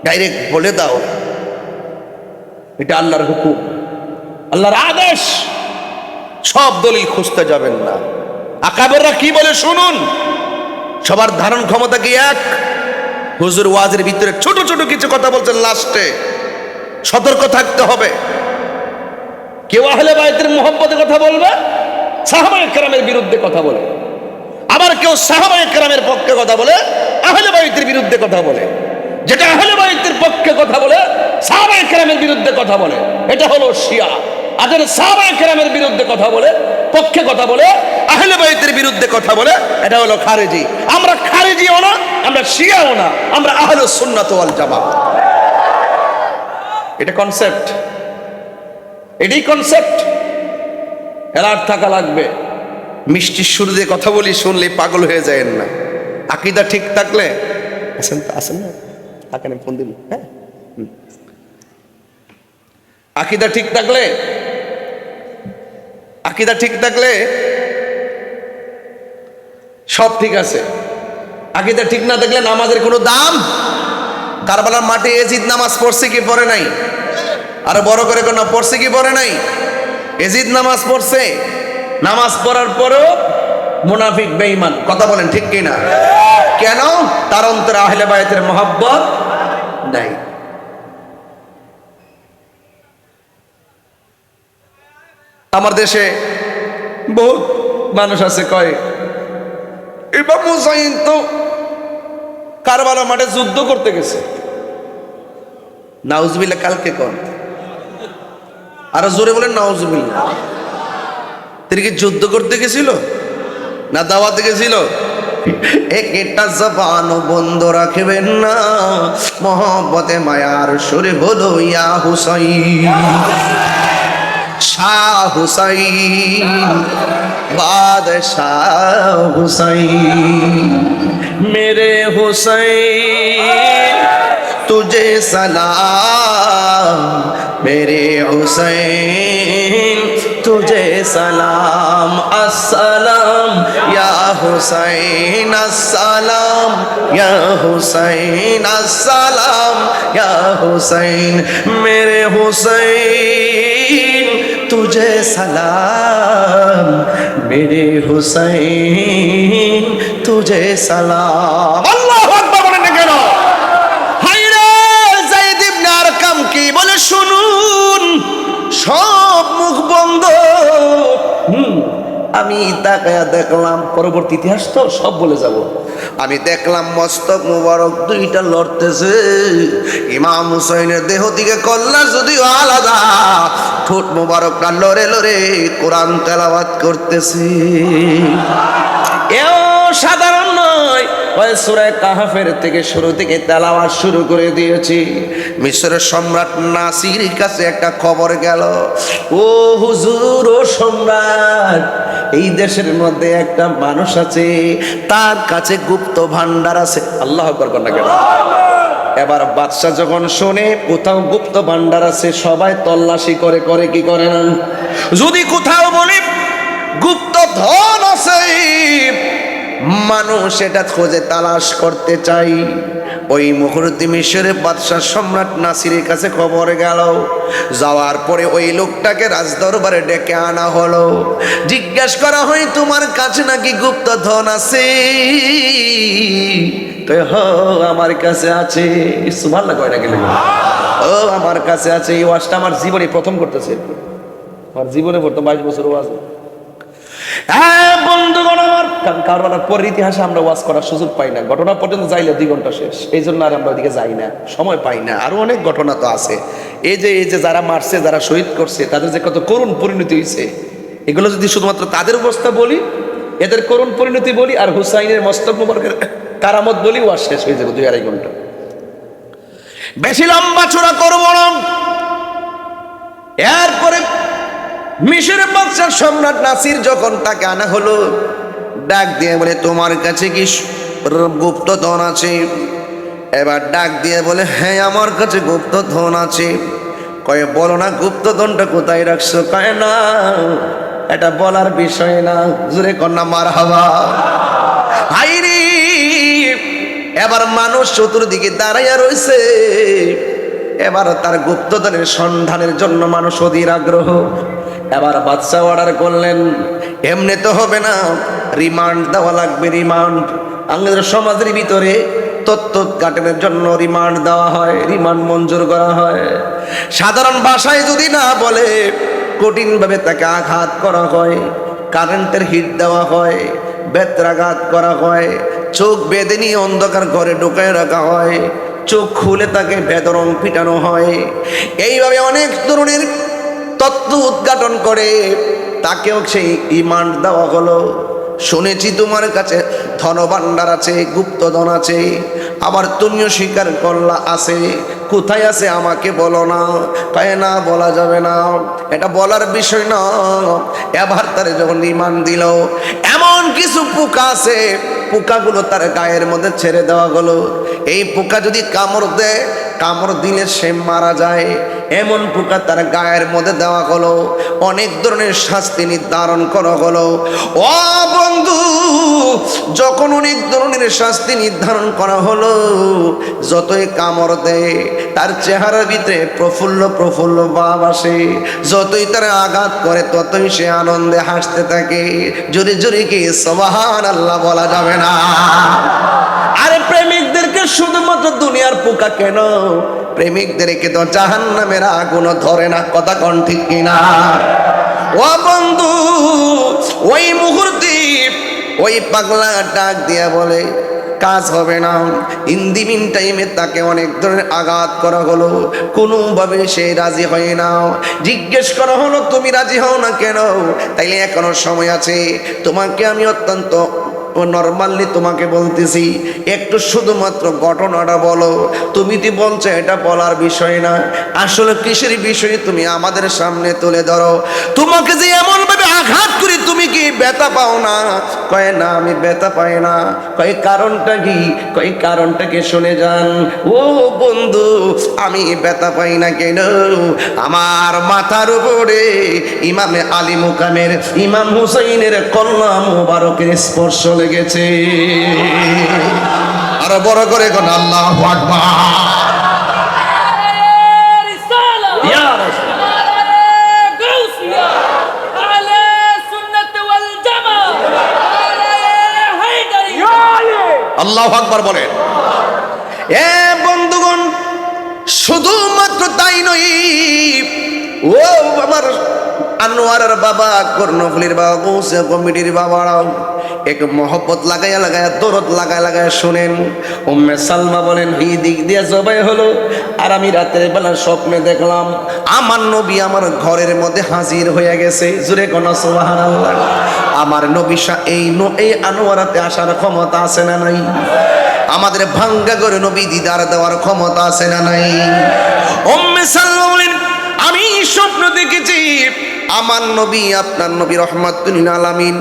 ডাইরেক্ট বলে দাও এটা আল্লাহর হুকুম, আল্লাহর আদেশ। সব দলিল খুঁজতে যাবেন না। আকাবেররা কি বলে শুনুন। সবার ধারণ ক্ষমতা কি এক? হুজুর ওয়াজের ভিতরে ছোট ছোট কিছু কথা বলছেন, লাস্টে সতর্ক থাকতে হবে। কেউ আহলে বায়তের মুহাব্বতের কথা বলবে, সাহাবায়ে কেরামের বিরুদ্ধে কথা বলে। আবার কেউ সাহাবায়ে কেরামের পক্ষে কথা বলে, আহলে বায়তের বিরুদ্ধে কথা বলে। যেটা আহলে বায়তের পক্ষে কথা বলে, সাহাবায়ে কেরামের বিরুদ্ধে কথা বলে, এটা হলো শিয়া। আর যারা সাহাবায়ে কেরামের বিরুদ্ধে কথা বলে, পক্ষে কথা বলে, আহলে বায়তের বিরুদ্ধে কথা বলে, এটা হলো খারেজি। আমরা খারেজিও না, আমরা শিয়াও না, আমরা আহলুস সুন্নাত ওয়াল জামাত। এটা কনসেপ্ট, এটাই কনসেপ্ট। এলার্ট থাকা লাগবে। মিষ্টির সুর দিয়ে কথা বলি, শুনলে পাগল হয়ে যায় না। আকীদা ঠিক থাকলে আসেন না, তাকে ফোন দিন। হ্যাঁ, আকীদা ঠিক থাকলে, আকীদা ঠিক থাকলে সব ঠিক আছে। আকীদা ঠিক না থাকলে নামাজের কোনো দাম। কারবালার মাঠে এজিদ নামাজ পড়ছে কি পড়ে নাই? আরো বড় করে কোন পড়ছে কি পড়ে নাই? এজিদ নামাজ পড়ছে। নামাজ পড়ার পরেও মুনাফিক বেঈমান। কথা বলেন ঠিক কিনা? কেন? তার অন্তরে আহলে বায়তের মহব্বত নাই। আমার দেশে বহুত মানুষ আছে কয় ইমাম হুসাইন তো কারবালার মাঠে যুদ্ধ করতে গেছে। নাউজুবিল্লাহ। কালকে কোন আরো জোরে বলেন নাউজুবিল্লাহ। তিনি কি যুদ্ধ করতে গেছিল না দাওয়াতে গেছিল? একটা জবানও বন্ধ রাখবেন না, মহব্বতে মায়ার সুরে বলো ইয়া হুসাইন, শাহ হুসাইন, বাদশাহ হুসাইন, মেরে হুসাইন तुझे सलाम, मेरे हुसैन तुझे सलाम, अस्सलाम या हुसैन, अस्सलाम या हुसैन, अस्सलाम या हुसैन, मेरे हुसैन तुझे तुझे सलाम मेरे हुसैन तुझे सलाम। আল্লাহু আকবার বলেন না কেন? হায়রে যায়েদ ইবনে আরকাম কি বলে শুনুন, সব মুখ বন্ধ। আমি তাকায়া দেখলাম, পরবর্তী ইতিহাস তো সব বলে যাব। আমি দেখলাম মস্তক মুবারক দুইটা লড়তেছে। ইমাম হুসাইনের দেহ দিকে কল্লা যদিও আলাদা, ঠোঁট মুবারকটা লড়ে লড়ে কোরআন তেলাওয়াত করতেছে। এও সাধারণ নয়, ওই সূরা কাহফের থেকে শুরু থেকে তেলাওয়াত শুরু করে দিয়েছি। মিশরের সম্রাট নাসির কাছে একটা খবর গেল, ও হুজুর, ও সম্রাট, এই দেশের মধ্যে একটা মানুষ আছে, তার কাছে গুপ্ত ভান্ডার আছে। আল্লাহু আকবার বলেন কেন? এবার বাদশা যখন শোনে কোথাও গুপ্ত ভান্ডার আছে, সবাই তল্লাশি করে করে কি করে না, যদি কোথাও বলে গুপ্ত ধন আছে, মানুষ এটা খোঁজে তালাশ করতে চাই। ওই মুহূর্তে মিশরের বাদশাহ সম্রাট নাসিরের কাছে খবর গেল। যাওয়ার পরে ওই লোকটাকে রাজদরবারে ডেকে আনা হলো। জিজ্ঞেস করা হয়, তোমার কাছে নাকি গুপ্ত ধন আছে? তো আমার কাছে আছে। সুবহানাল্লাহ কয় না গেলে, ও আমার কাছে আছে। এই ওয়াজটা আমার জীবনে প্রথম করতেছে, আমার জীবনে প্রথম, 22 বছর ওয়াজ। হ্যাঁ বন্ধুগণ আমার, কারণ পরের ইতিহাসে আমরা ওয়াজ করার সুযোগ পাই না। ঘটনা পর্যন্ত যাইলে 2 ঘন্টা শেষ, এই জন্য আর আমরা ওইদিকে যাই না, সময় পাই না। আরো অনেক ঘটনা তো আছে। এই যে যারা মারছে, যারা শহীদ করছে, তাদের যে কত করুণ পরিণতি হয়েছে, এগুলো যদি শুধুমাত্র তাদের অবস্থা বলি, এদের করুণ পরিণতি বলি, আর হুসাইনের মস্তক মুবারকের কারামত বলি, ওয়াজ শেষ হয়ে যাবে 2-2.5 ঘন্টা। বেশি লম্বা চূড়া করবো না। এরপরে মিশরের বাদশাহ সম্রাট নাসির যখন তাকে আনা হলো, ডাক দিয়ে বলে, তোমার কাছে কি গুপ্ত ধন আছে? এবার ডাক দিয়ে বলে, হ্যাঁ আমার কাছে গুপ্ত ধন আছে। কয়ে, বলো না গুপ্ত ধনটা কোথায় রাখছো? কয় না, এটা বলার বিষয় না। জোরে কন্যা মারহাবা। হাইরে, এবার মানুষ চতুর্দিকে দাঁড়াইয়া রয়েছে। এবার তার গুপ্তধনের সন্ধানের জন্য মানুষ অধীর আগ্রহ। এবার বাদশা অর্ডার করলেন, এমনি তো হবে না, রিমান্ড দেওয়া লাগবে। রিমান্ড আমাদের সমাজের ভিতরে তথ্য উদ্ঘাটনের জন্য রিমান্ড দেওয়া হয়, রিমান্ড মঞ্জুর করা হয়। সাধারণ ভাষায় যদি না বলে, কঠিনভাবে তাকে আঘাত করা হয়, কারেন্টের হিট দেওয়া হয়, বেত্রাঘাত করা হয়, চোখ বেঁধে নিয়ে অন্ধকার ঘরে ঢুকায় রাখা হয়, চোখ খুলে তাকে বেদরং পিটানো হয়। এইভাবে অনেক তরুণের তত্ত্ব উদ্ঘাটন করে তাকেও সেই রিমান্ড দেওয়া হলো। শুনেছি তোমার কাছে ধনভাণ্ডার আছে, গুপ্তধন আছে, আবার তুমিও স্বীকার করলা আছে। কোথায় আছে আমাকে বলো না। তাই না, বলা যাবে না, এটা বলার বিষয় না। এবার তারে যখন রিমান্ড দিল, এমন কিছু পোকা আছে, পোকাগুলো তার গায়ের মধ্যে ছেড়ে দেওয়া হলো। এই পোকা যদি কামড় দেয়, কামড় দিলে সে মারা যায়, এমন পোকা তার গায়ের মধ্যে দেওয়া হলো। অনেক ধরনের শাস্তি নির্ধারণ করা হলো। ও বন্ধু, যখন অনেক ধরনের শাস্তি নির্ধারণ করা হলো, যতই কামড় দেয় তার চেহারার ভিতরে প্রফুল্ল প্রফুল্ল ভাব আসে, যতই তার আঘাত করে ততই সে আনন্দে হাসতে থাকে। জোরে জোরে কি সুবহানাল্লাহ বলা যাবে না? আরে প্রেমিকদেরকে শুধুমাত্র দুনিয়ার পোকা কেন, প্রেমিকদেরকে তো জাহান্নামের আগুন ধরে না। কথা কোন ঠিক কিনা? ও বন্ধু, ওই মুহূর্তে ওই পাগলা ডাক দিয়া বলে, কাজ হবে না। ইন দি মিন টাইমে তাকে অনেক ধরনের আঘাত করা হলো, কোনোভাবে সে রাজি হয় না। জিজ্ঞেস করা হলো, তুমি রাজি হও না কেন? তাইলে এখনো সময় আছে, তোমাকে আমি অত্যন্ত নরমালি তোমাকে বলতেছি, একটু শুধুমাত্র ঘটনাটা বলো। তুমি তো বলছো এটা বলার বিষয় না, আসলে কিসের বিষয়ে তুমি আমাদের সামনে তুলে ধরো। তোমাকে যে এমন ভাবে আঘাত করি, তুমি কি ব্যথা পাও না? কয় না, আমি ব্যথা পাই না। কয় কারণটা কি? কয় কারণটাকে শুনে যান। ও বন্ধু, আমি ব্যথা পাই না কেন? আমার মাথার উপরে ইমামে আলী মুকামের ইমাম হুসাইনের কল্লা মুবারকের স্পর্শ লেগেছে। আরো বড় করে কোন আল্লাহু আকবার। ইয়া রাসূলুল্লাহ। আল্লাহু আকবার বলেন। এ বন্ধুগণ, শুধুমাত্র তাই নয়, ও আমার আনোয়ারের বাবা, কর্ণফুলির বাবা, গৌসে কমিটির বাবারাও এক মহব্বত লাগাইয়া লাগাইয়া দরদ লাগায় লাগায় শুনেন। উম্মে সালমা বলেন, এই দিক দিয়ে জবাই হলো, আর আমি রাতের বেলা স্বপ্নে দেখলাম আমার নবী আমার ঘরের মধ্যে হাজির হয়ে গেছে। জোরে কোন সুবহানাল্লাহ। আমার নবী এই আনোয়ারাতে আসার ক্ষমতা আছে না নাই? আমাদের ভাঙ্গা করে নবী দিদার দেওয়ার ক্ষমতা আছে না নাই? উম্মে সালমা বলেন, আমি স্বপ্ন দেখেছি আমার নবী, আপনার নবী রহমাতুল আলামিন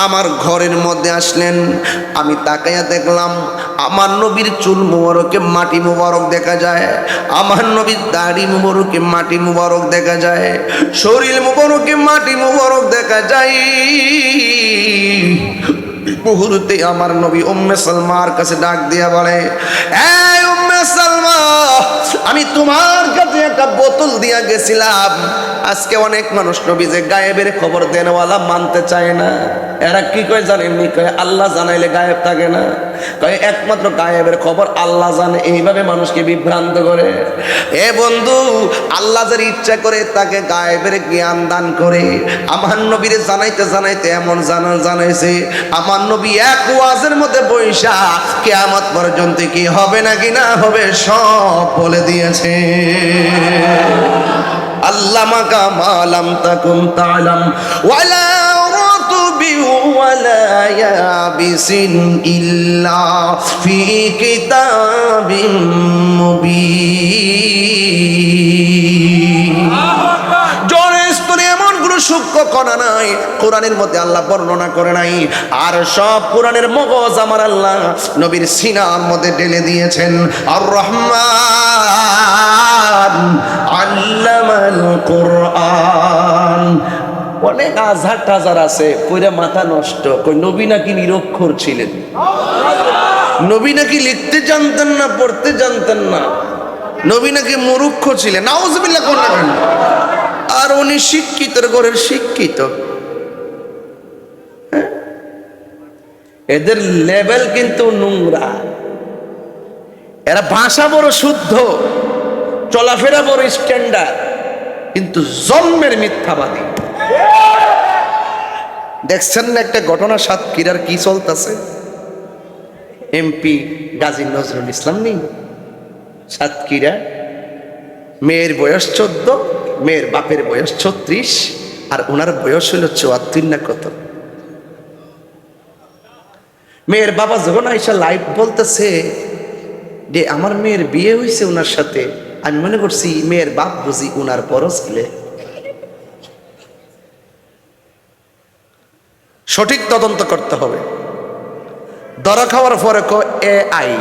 আমার ঘরের মধ্যে আসলেন। আমি তাকাইয়া দেখলাম আমার নবীর চুল মুবারকে মাটি মুবারক দেখা যায়, আমার নবীর দাড়ি মুবারকে মাটি মুবারক দেখা যায়, শরীর মুবারকে মাটি মুবারক দেখা যায়। মুহূর্তে আমার নবী উম্মে সালমার কাছে ডাক দিয়া বলে, এই উম্মে সালমা, আমি তোমার কাছে একটা বোতল দিয়া গেছিলাম। আজকে অনেক মানুষ নবী যে গায়েবের খবর দেনওয়ালা মানতে চায় না। এরা কি কয় জানেননি? কয় আল্লাহ জানাইলে গায়েব থাকে না। কয় একমাত্র গায়েবের খবর আল্লাহ জানে। এইভাবে মানুষকে বিভ্রান্ত করে। এ বন্ধু, আল্লাহ যার ইচ্ছা করে তাকে গায়েবের জ্ঞান দান করে। আমার নবীরে জানাইতে জানাইতে এমন জানাইছে, আমার নবী এক ওয়াজের মধ্যে বৈশা কিয়ামত পর্যন্ত কি হবে নাকি না হবে সব বলে দিয়েছে। আল্লামাকা মালাম তাকুম তাআলাম ওয়ালা রাতুবি ওয়ালা ইয়াবিসিন ইল্লা ফি কিতাবিম মুবিন। জোরে স্তরে এমন কোনো সূক্ষ্ম কণা নাই কোরআনের মধ্যে আল্লাহ বর্ণনা করে নাই। আর সব কোরআনের মগজ আমার আল্লাহ নবীর সিনার মধ্যে ঢেলে দিয়েছেন। আর রহমান আল্লামাল কোরআন। অনেক আজহার টাজার আছে, পুরা মাথা নষ্ট। কই নবী নাকি নিরক্ষর ছিলেন, নবী নাকি লিখতে জানতেন না, পড়তে জানতেন না, নবী নাকি মূর্খ ছিলেন। নাউজুবিল্লাহ করলেন। আর উনি শিক্ষিতর ঘরের শিক্ষিত। এদের লেভেল কিন্তু নোংরা। এরা ভাষা বড় শুদ্ধ, চলাফেরা বড় স্ট্যান্ডার্ড, কিন্তু জন্মের মিথ্যাবাদী। দেখছেন না একটা ঘটনা সাতক্ষীরার কি চলতেছে? এমপি গাজী নজরুল ইসলাম নেই সাতক্ষীরা, মেয়ের বয়স 14, মেয়ের বাপের বয়স 36, আর ওনার বয়স হলো 74 না কত। মেয়ের বাবা যখন আইসা লাইভ বলতেছে যে আমার মেয়ের বিয়ে হয়েছে ওনার সাথে, আমি মনে করছি মেয়ের বাপ বুঝি ওনার বড় ছেলে। সঠিক তদন্ত করতে হবে। ধরা খাওয়ার পরে AI,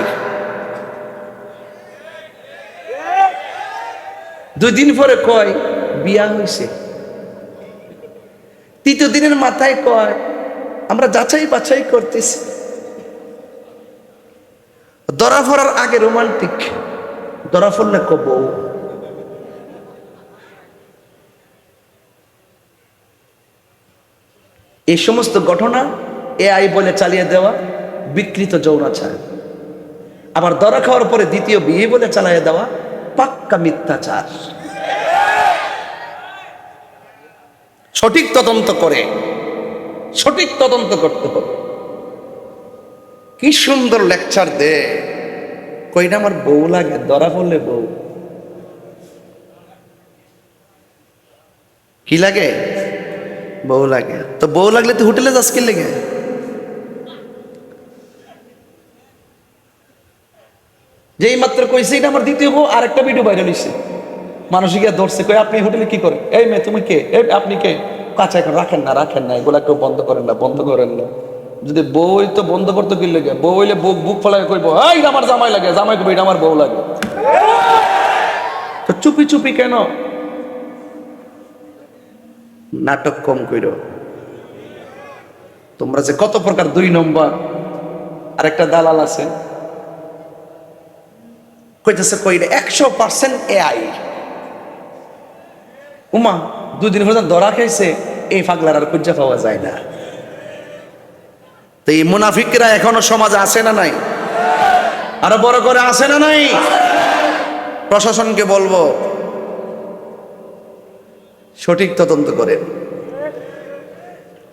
2 দিন পরে কয় বিয়া হয়েছে, 3 দিনের মাথায় কয় আমরা যাচাই বাছাই করতেছি। ধরা পড়ার আগে রোমান্টিক, ধরা পড়লে বউ। এই সমস্ত ঘটনা AI বলে চালিয়ে দেওয়া বিকৃত যৌনাচার। আবার ধরা খাওয়ার পরে দ্বিতীয় বিয়ে বলে চালিয়ে দেওয়া পাক্কা মিথ্যাচার। সঠিক তদন্ত করে, সঠিক তদন্ত করতে হবে। কি সুন্দর লেকচার দে, কইনা আমার বউ লাগে, ধরা পড়লে বউ। কি লাগে? বউ লাগে। তো বউ লাগলে তুই হোটেলে যাস কি লেগে? যেই মাত্র কইছে এটা আমার দ্বিতীয় বউ, আর একটা ভিডিও ভাইরাল হইছে, মানুষ গিয়ে ধরছে, কই আপনি হোটেলে কি করেন? এই মেয়ে তুমি কে? এই আপনি কে? কাছে এখন রাখেন না, রাখেন না, এগুলা কেউ বন্ধ করেন না, বন্ধ করেন না। যদি বই তো বন্ধ করতে কি লেগে? বউ হইলে বুক ফলায় কইব এই আমার জামাই লাগে, জামাই কইব এটা আমার বউ লাগে। তো চুপি চুপি কেন? নাটক কম কইরো। তোমরা যে কত প্রকার 2 নম্বর। আর একটা দালাল আছে কইতেছে কইরে 100% AI। উমা 2 দিন পর্যন্ত ধরা খাইছে, এই পাগলার আর খুঁজে পাওয়া যায় না। তো এই মুনাফিকরা এখনো সমাজে আছে না নাই? আরো বড় করে আসে না নাই? প্রশাসনকে বলবো সঠিক তদন্ত করেন।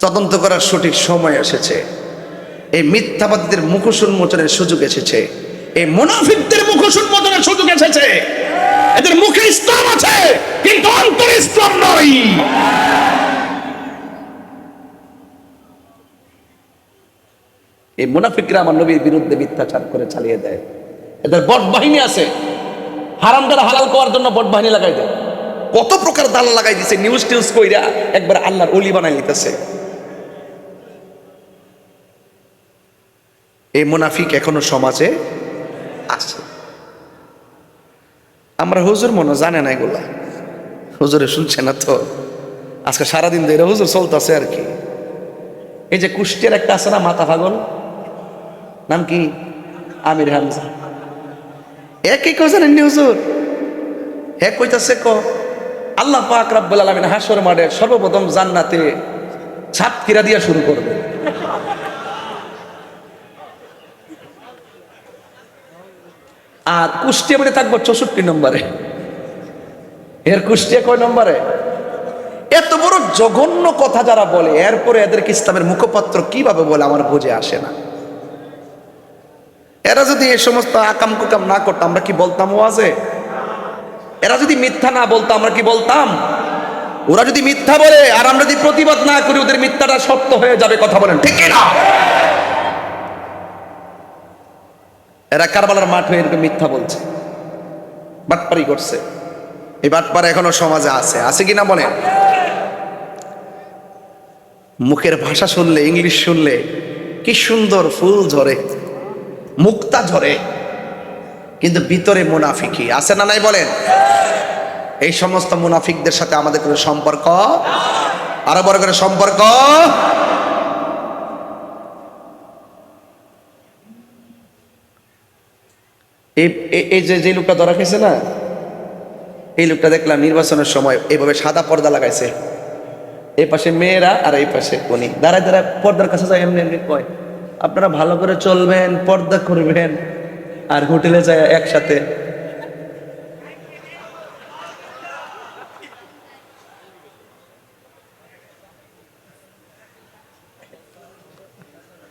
তদন্ত করার সঠিক সময় এসেছে। এই মিথ্যাবাদীদের মুখোশ উন্মোচনের সুযোগ এসেছে। এই মুনাফিকদের মুখোশ উন্মোচনের সুযোগ এসেছে। এদের মুখে ইসলাম আছে কিন্তু অন্তরে ইসলাম নয়। এই মুনাফিকরা আমার নবীর বিরুদ্ধে মিথ্যাচার করে চালিয়ে দেয়। এদের বট বাহিনী আছে, হারাম দ্বারা হালাল করার জন্য বট বাহিনী লাগাই দেয়। কত প্রকার দাল লাগাই দিছে, নিউজ টিউজ কইরা একবার আল্লাহর ওলি বানাই নিতেছে। এই মুনাফিক এখনো সমাজে আছে। আমরা হুজুর মনে জানে না এগুলা, হুজুরে শুনছে না তো। আজকে সারাদিন ধরে হুজুর চলতেছে আর কি। এই যে কুষ্টিয়ার একটা আছে না মাথা পাগল, নাম কি? আমির হামজা। একই কো জানেন হুজুর, হ্যাঁ কইতাছে আল্লাহ পাক রব্বুল আলামিন হাসর মাঠে সর্বপ্রথম জান্নাতে ছাপকিরা দিয়া শুরু করবে। আর কুষ্টিয়া বলে থাকবো 64 নম্বরে। এর কুষ্টিয়া কয় নম্বরে? এত বড় জঘন্য কথা যারা বলে, এরপরে এদেরকে ইসলামের মুখপাত্র কিভাবে বলে আমার বুঝে আসে না। এরা যদি এই সমস্ত আকাম কুকাম না করতো আমরা কি বলতাম ওয়াজে? এরা যদি মিথ্যা না বলতো আমরা কি বলতাম? ওরা যদি মিথ্যা বলে আর আমরা যদি প্রতিবাদ না করি, ওদের মিথ্যাটা সত্য হয়ে যাবে। কথা বলেন ঠিক না? এরা কারবালার মাঠ হয়ে এরকম মিথ্যা বলছে, বাটপারি করছে। এই বাটপার এখনো সমাজে আছে, আছে কিনা বলেন? মুখের ভাষা শুনলে, ইংলিশ শুনলে কি সুন্দর ফুল ঝরে, মুক্তা ঝরে, কিন্তু ভিতরে মুনাফিকি আছে না নাই বলেন? এই সমস্ত মুনাফিকদের সাথে আমাদের কোনো সম্পর্ক, আরো বড় করে সম্পর্ক। এই যে লোকটা ধরা খেয়েছে না, এই লোকটা দেখলাম নির্বাচনের সময় এইভাবে সাদা পর্দা লাগাইছে। এই পাশে মেয়েরা আর এই পাশে উনি দাঁড়ায় দাঁড়ায় পর্দার কাছে যায়, এমনি এমনি কয় আপনারা ভালো করে চলবেন, পর্দা করবেন। আর হোটেলে যায় একসাথে।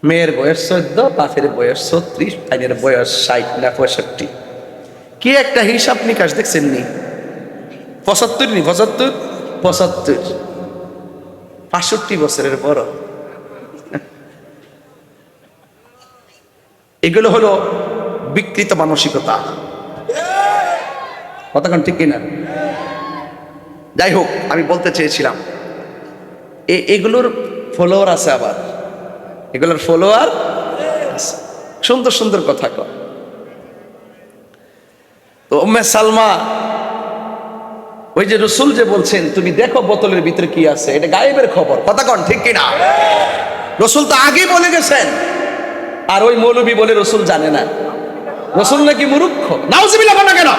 মেয়ের বয়স 14, বাপের বয়স 36, ভাইয়ের বয়স 60 না 65। কি একটা হিসাব নিকাশ দেখছেন নি? 75 নি 75 65 বছরের বড়। এগুলো হলো বিকৃত মানসিকতা। কতক্ষণ ঠিক কিনা? যাই হোক, আমি বলতে চেয়েছিলাম এগুলোর ফলোয়ার আছে, আবার এগুলোর ফলোয়ার আছে, সুন্দর সুন্দর কথা কয়। তো উম্মে সালমা, ওই যে রসুল যে বলছেন তুমি দেখো বোতলের ভিতরে কি আছে, এটা গায়েবের খবর। কথা কন ঠিক কিনা? রসুল তো আগে বলে গেছেন, আর ওই মৌলবী বলে রসুল জানে না। রসুল নাকি মূর্খ? নাউজুবিল্লাহ না কেন?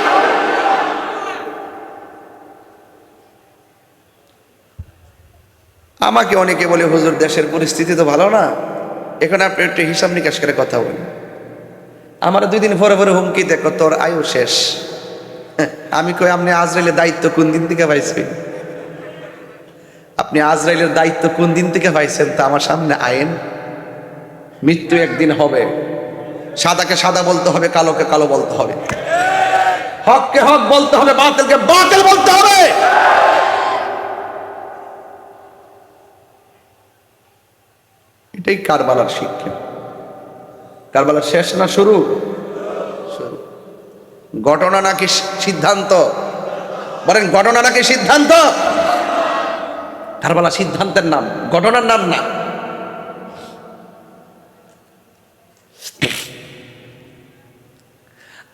আমাকে অনেকে বলে হুজুর দেশের পরিস্থিতি তো ভালো না, এখন আপনি একটু হিসাব নিকাশ করে কথা বলেন। আমার 2 দিন পরে পরে হুমকি দেখো তোর আয়ু শেষ। আমি কই আপনি আজরাইলের দায়িত্ব কোন দিন থেকে পাইছেন? আপনি আজরাইলের দায়িত্ব কোন দিন থেকে পাইছেন? তা আমার সামনে আইন। মৃত্যু একদিন হবে, সাদাকে সাদা বলতে হবে, কালোকে কালো বলতে হবে, হককে হক বলতে হবে, বাতিলকে বাতিল বলতে হবে। এটাই কারবালার শিক্ষা। কারবালার শেষ না শুরু? শুরু। ঘটনা নাকি সিদ্ধান্ত? বলেন ঘটনা নাকি সিদ্ধান্ত? কারবালা সিদ্ধান্তের নাম, ঘটনার নাম না।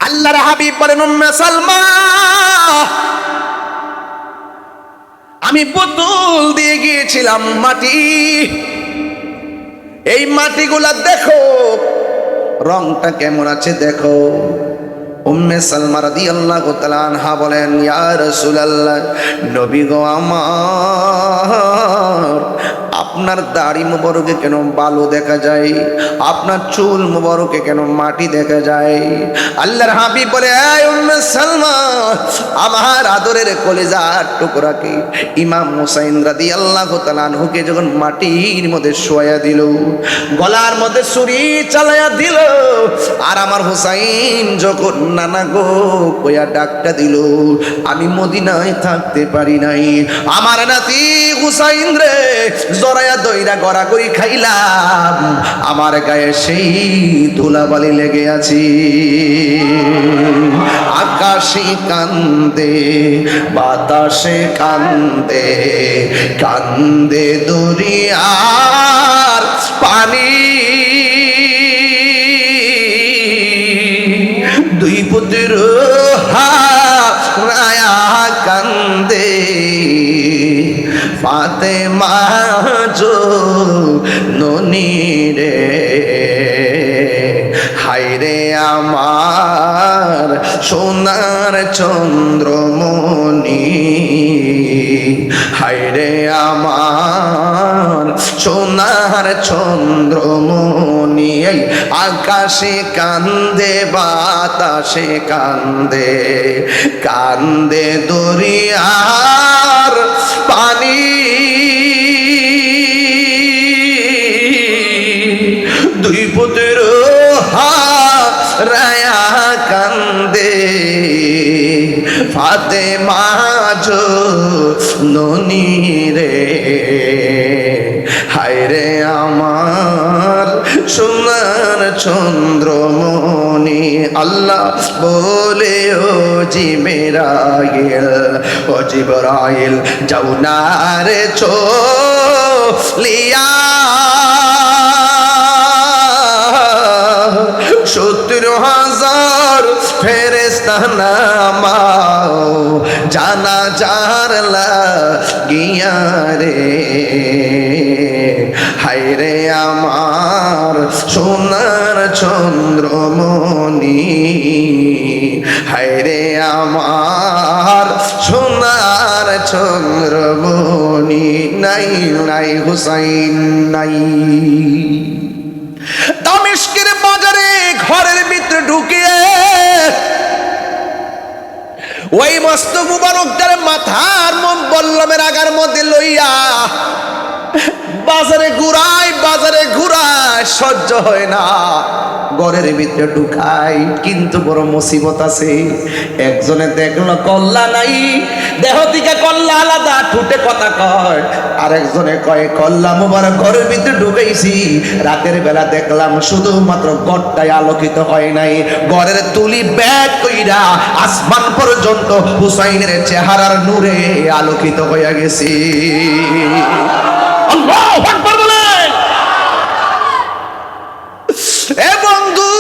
আল্লাহর হাবিব বলেন উম্মে সালমা, আমি বোতল দিয়ে গিয়েছিলাম মাটি, এই মাটিগুলা দেখো রংটা কেমন আছে দেখো। উম্মে সালমা রাদিয়াল্লাহু তাআলা আনহা বলেন ইয়া রাসূলুল্লাহ, নবী গো আমার, আপনার দাড়ি মুবারকে কেন বালু দেখা যায়, আপনার চুল মুবারকে কেন মাটি দেখা যায়? আল্লাহর হাবিব বলে, এই উম্মে সালমা, আমার আদরের কলিজার টুকরাকে ইমাম হুসাইন রাদিয়াল্লাহু তাআলা আনহুকে যখন মাটির মধ্যে শোয়া দিল, গলার মধ্যে ছুরি চালায়া দিল, আর আমার হুসাইন যখন নানা গো কইয়া ডাকটা দিল, আমি মদিনায় থাকতে পারি নাই। আমার নাতি হুসাইন রে জরায়া দইরা গড়াগড়ি খাইলাম, আমার গায়ে সেই ধুলাবালি লেগে আছে। আকাশে কান্দে, বাতাসে কান্দে, কান্দে দরিয়ার পানি, দুই পুত্র হারায়া কান্দে, ফাতেমা জননী রে, হায়রে আমার সোনার চন্দ্রমণি, হায়রে আমার সোনার চন্দ্রমণি। এই আকাশে কান্দে, বাতাসে কান্দে, কান্দে দরিয়ার পানি, দুই পুত্র হারায়া কান্দে, ফাতেমা জননী রে, হায়রে আমার সোনার চন্দ্রমণি। আল্লাহ বলে, ও জিবরাইল, ও জিবরাইল, যাও না রে চলিয়া, 70,000 ফেরেশতা নামাও জানাজার লাগিয়া রে, হায়রে আমার সোনার চন্দ্রমণি, হায়রে আমার সোনার চন্দ্রমণি। নাই নাই হুসাইন নাই। দামেস্কের বাজারে ঘরের ভিতরে ঢুকিয়ে ওই মস্ত মুবারকটার মাথার বল্লমের আগার মধ্যে লইয়া বাজারে ঘুরাই, বাজারে ঘুরাই, সহ্য হয় না, ঘরের ভিতরে ঢুকাই, কিন্তু বড় মুসিবত আছে। একজনে দেখলো কল্লা নাই, দেহ থেকে কল্লা আলাদা, ঠুটে কথা কয়, আর একজনে কয় কল্লা মুবারক ঘরের ভিতরে ঢুকাইছি, রাতের বেলা দেখলাম শুধুমাত্র ঘরটাই আলোকিত হয় নাই, ঘরের তুলি ব্যাগ কইরা আসমান পর্যন্ত হুসাইনের চেহারার নূরে আলোকিত হইয়া গেছে। আল্লাহু আকবার বলেন। এ বন্ধু,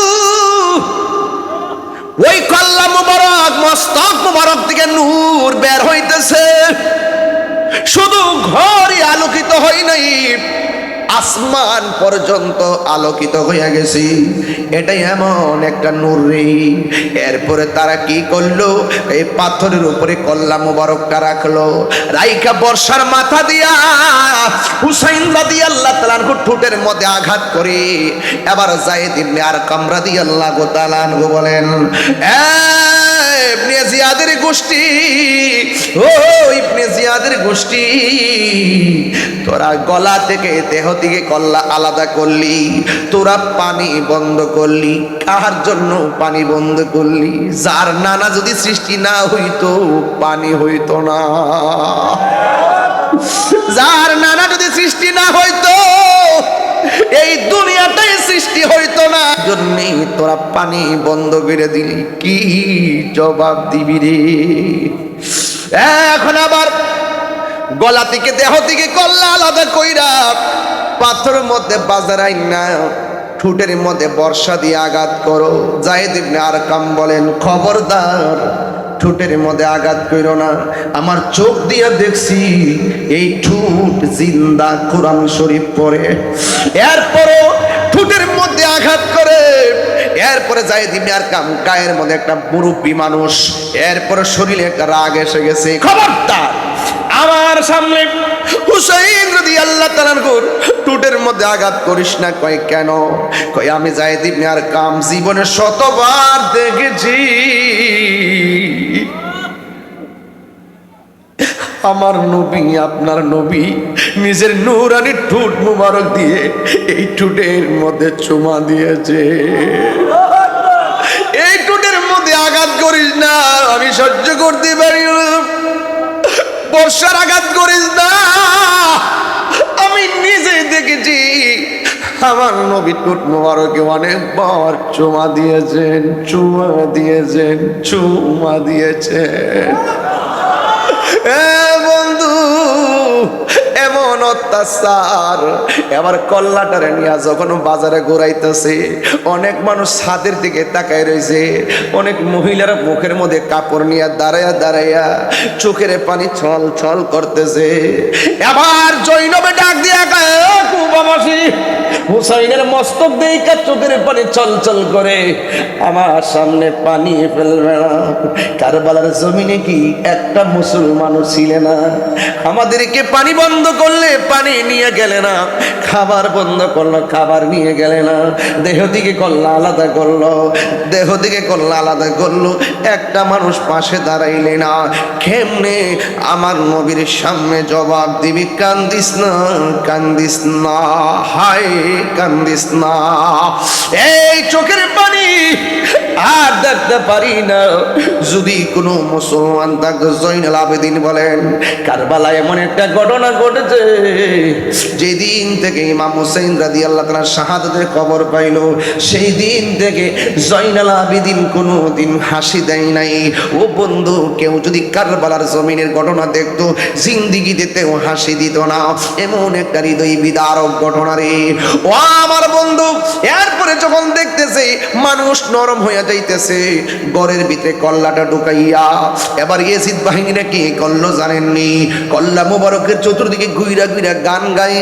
ওই কল্লা মুবারক, মস্তক মুবারক থেকে নূর বের হইতেছে, শুধু ঘরই আলোকিত হয় নাই, আসমান পর্যন্ত আলোকিত হইয়া গেছে। এটাই এমন একটা নূর রে। এরপরে তারা কি করলো, এই পাথরের উপরে কল্লা মুবারকটা রাখলো, রাইখা বর্ষার মাথা দিয়া হুসাইন রাদিয়াল্লাহু তাআলা আনহু ঠোঁটের মধ্যে আঘাত করে, এবার যায়েদ ইবনে আরকাম রাদিয়াল্লাহু তাআলা আনহু বলেন, ইবনে জিয়াদের গোষ্ঠী, ও ইবনে জিয়াদের গোষ্ঠী, তোরা গলা থেকে দেহ থেকে কল্লা আলাদা করলি, তোরা পানি বন্ধ করলি, কার জন্য পানি বন্ধ করলি? যার নানা যদি সৃষ্টি না হইতো পানি হইতো না, যার নানা যদি সৃষ্টি না হইতো এই দুনিয়াটাই সৃষ্টি হইতো না, জন্যই তোরা পানি বন্ধ করে দিলি। কি জবাব দিবি রে? এখন আবার গলা থেকে দেহ থেকে কল্লা আলাদা কইরা পাথরের মধ্যে বাজারাই না, ঠোঁটের মধ্যে বর্ষা দিয়ে আঘাত করো। যায়েদ ইবনে আরকাম বলেন, খবরদার, ঠোঁটের মধ্যে আঘাত কইরো না, আমার চোখ দিয়ে দেখছি এই ঠোঁট জিন্দা কোরআন শরীফ পড়ে। এরপরও ঠোঁটের মধ্যে আঘাত করে এরপরে যায়েদ ইবনে আরকাম গায়ের মধ্যে একটা মুরব্বী মানুষ, এরপরে শরীরে একটা রাগ এসে গেছে। খবরদার আমার সামনে হুসাইন রাদিয়াল্লাহু তাআলার টুটের মধ্যে আঘাত করিস না। কয় কেন? কয় আমি যায়েদ ইবনে আরকাম জীবনে শতবার দেখেছি আমার নবী, আপনার নবী নিজের নূরানি ঠোঁট মুবারক দিয়ে এই ঠোঁটের মধ্যে চুমা দিয়েছে। এই ঠোঁটের মধ্যে আঘাত করিস না, আমি সহ্য করতে পারি না। বর্ষার আঘাত করিস না, আমি নিজে দেখেছি আমার নবী ঠোঁট মুবারকে অনেকবার চুমা দিয়েছেন, চুমা দিয়েছেন, চুমা দিয়েছেন। বন্ধু এমন অত্যাচার। এবার কল্লাটারে নিয়ে যখন বাজারে ঘুরাইতেছে, অনেক মানুষ ছাদের দিকে তাকায় রয়েছে, অনেক মহিলারা মুখের মধ্যে কাপড় নিয়ে দাঁড়াইয়া দাঁড়াইয়া চোখের পানি ছল ছল করতেছে। এবার জৈনবে ডাক দিয়া কুবাবাসী হুসাইনের মস্তক দেইকা চোখের পানি চল চল করে, আমার সামনে পানি ফেলবে না। কারবালার জমিনে কি একটা মুসলমানও ছিলে না? আমাদেরকে পানি বন্ধ করলে পানি নিয়ে গেলে না, খাবার বন্ধ করলো খাবার নিয়ে গেলে না, দেহ দিকে করলো আলাদা করলো, দেহ দিকে করলো আলাদা করলো, একটা মানুষ পাশে দাঁড়াইলে না। কেমনে আমার নবীর সামনে জবাব দিবি? কান্দিস না, কান্দিস না, হায় কান্দিস না। এই চোখের পানি আর দেখতে পারি না। যদি কোনো মুসলমান তাকে জয়নুল আবেদিন বলেন, কারবালায় এমন একটা ঘটনা ঘটেছে, যেদিন থেকে ইমাম হুসাইন রাদিয়াল্লাহু তাআলা শাহাদাতের খবর পাইল, সেই দিন থেকে জয়নুল আবেদিন কোনো দিন হাসি দেয় নাই। ও বন্ধু, কেউ যদি কারবালার জমিনের ঘটনা দেখতো, জিন্দিগি দিতেও হাসি দিত না। এমন একটা হৃদয় বিদারক ঘটনা রে ও আমার বন্ধু। এরপরে যখন দেখতেছে মানুষ নরম হয়ে যাইতেছে, ঘরের ভিতরে কল্লাটা ঢুকাইয়া এবার ইয়াজিদ বাহিনীরা কি করলো জানেননি? কল্লা মুবারকের চতুর্দিকে ঘুইরা ঘুইরা গান গায়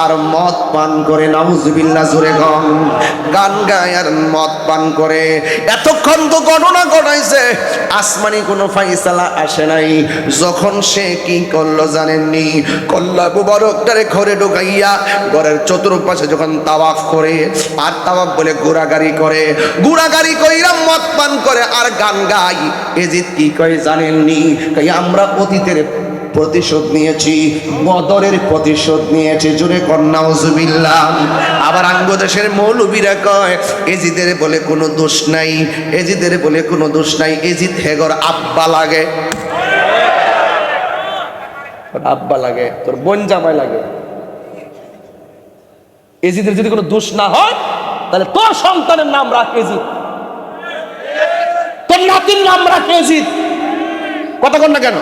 আর মদ পান করে। নাউজুবিল্লাহ, জোরে গান গায় আর মদ পান করে। এতক্ষণ তো ঘটনা ঘটাইছে, আসমানি কোনো ফাইসালা আসে নাই। যখন সে কি করলো জানেননি? কল্লা মুবারকটারে ঘরে ঢুকাইয়া ঘরের চতুর্পাশে যখন তাওয়াফ করে, আর তাওয়াফ বলে ঘোরাগাড়ি করে, ঘোরাগাড়ি কইরা মদ পান করে আর গান গাই। এজিদ কি কয় জানেননি? কই আমরা অতীতের প্রতিশোধ নিয়েছি, বদরের প্রতিশোধ নিয়েছি। জোরে কন্যা নাউজুবিল্লাহ। আবার আঙ্গদেশের মৌলবীরা কয় এজিদের বলে কোনো দোষ নাই, এজিদের বলে কোনো দোষ নাই, এজিদ হেগর আব্বা লাগে। আব্বা লাগে, তোর বোন জামাই লাগে। এজিদের যদি কোনো দোষ না হয়, তাহলে তোর সন্তানের নাম রাখ এজিদ, তোর নাতির নাম রাখ এজিদ। কথা কন না কেন?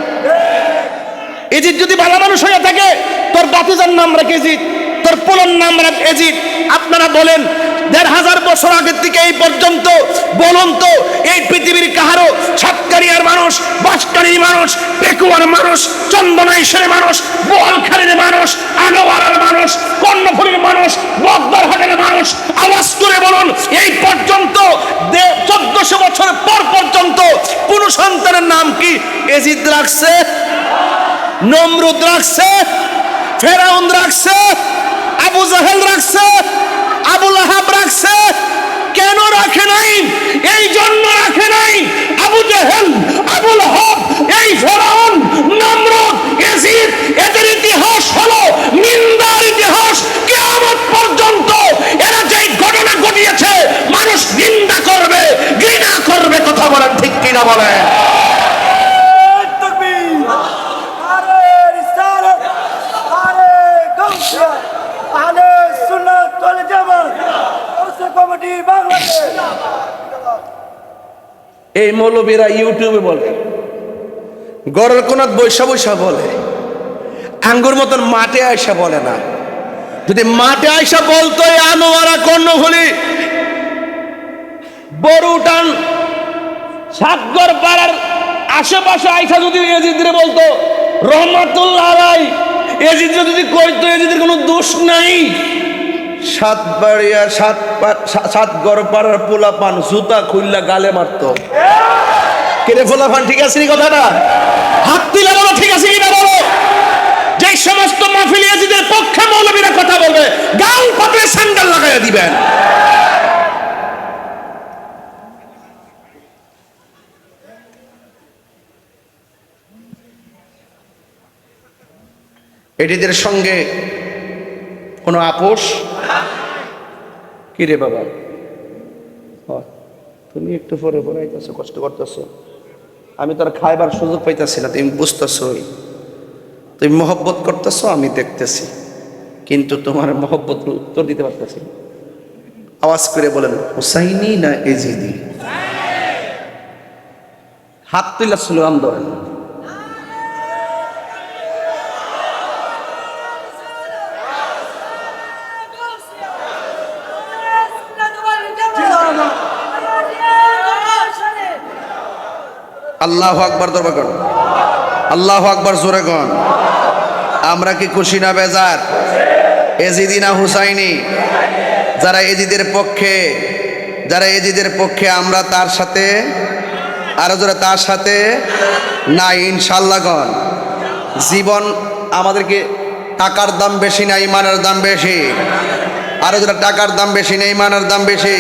এজিদ যদি ভালো মানুষ হয়ে থাকে, তোর বাতিজার নাম রাখ এজিদ, তোর পোলার নাম রাখ এজিদ। আপনারা বলেন ১৫০০ বছর আগের থেকে এই পর্যন্ত বলুন তো, এই পৃথিবীর কাহারো সাতকারিয়ার মানুষ, বাঁশকারীর মানুষ, পেকুয়ার মানুষ, চন্দনাইশের মানুষ, বোয়ালখালীর মানুষ, আনোয়ারার মানুষ, কর্ণফুলীর মানুষ, বগদারহাটের মানুষ, আওয়াজ করে বলুন, এই পর্যন্ত ১৪০০ বছর পর পর্যন্ত কোন সন্তানের নাম কি এজিদ রাখছে? নমরুদ রাখছে, ফেরাউন রাখছে, আবু জাহেল রাখছে, আবু লাহাব রাখছে? কেন রাখে নাই? এই জন্য রাখে নাই, আবু জাহেল, আবু লাহাব, এই ফেরাউন, নমরুদ, ইয়াজিদ, এদের ইতিহাস হলো নিন্দার ইতিহাস। কিয়ামত পর্যন্ত এরা যেই ঘটনা ঘটিয়েছে মানুষ নিন্দা করবে, ঘৃণা করবে। কথা বলেন ঠিক কিনা বলেন? এই মৌলবীরা ইউটিউবে বলে, গড়ের কোনাত বৈশা বৈশা বলে, আঙ্গুর মতন মাঠে আয়সা বলে না। যদি মাঠে আয়সা বলতো, আনোয়ারা, কর্ণফুলী, বড়ুটান, সাতগর পাড়ার আশেপাশে আয়সা যদি এজিদরে বলতো রহমাতুল্লাহ আলাই, এজিদ যদি কইতো এজিদের কোনো দোষ নাই, সাত গড় পাড়ার পোলা পান জুতা খুললা গালে মারতো। কেরে পোলা পান ঠিক আছে নি কথাটা? হাত তুলে বলো ঠিক আছে কিনা বলো। যে সমস্ত মাহফিল ইয়াজিদের পক্ষে মৌলবীরা কথা বলবে গাল পাতলে স্যান্ডেল লাগাইয়া দিবেন। এটিদের সঙ্গে কোনো আপোষ কি রে বাবা? তুমি একটু পরে পড়াইতেছো, কষ্ট করতেছো, আমি তো আর খাইবার সুযোগ পাইতেছি না, তুমি বুঝতেছো, তুমি মহব্বত করতেছো, আমি দেখতেছি, কিন্তু তোমার মহব্বত উত্তর দিতে পারতেছি। আওয়াজ করে বলেন হুসাইনি না এজিদি? হাত তুলে স্লোগান ধরেন। আল্লাহু আকবার, দরবার কর, আল্লাহু আকবার জোরে কর। আমরা কি খুশি না বেজার? এজিদি না হুসাইনি? যারা এজিদের পক্ষে আমরা তার সাথে, আরো যারা তার সাথে না ইনশাআল্লাহ গণ। জীবন আমাদেরকে টাকার দাম বেশি না ইমানের দাম বেশি? আরো যারা টাকার দাম বেশি না ইমানের দাম বেশি?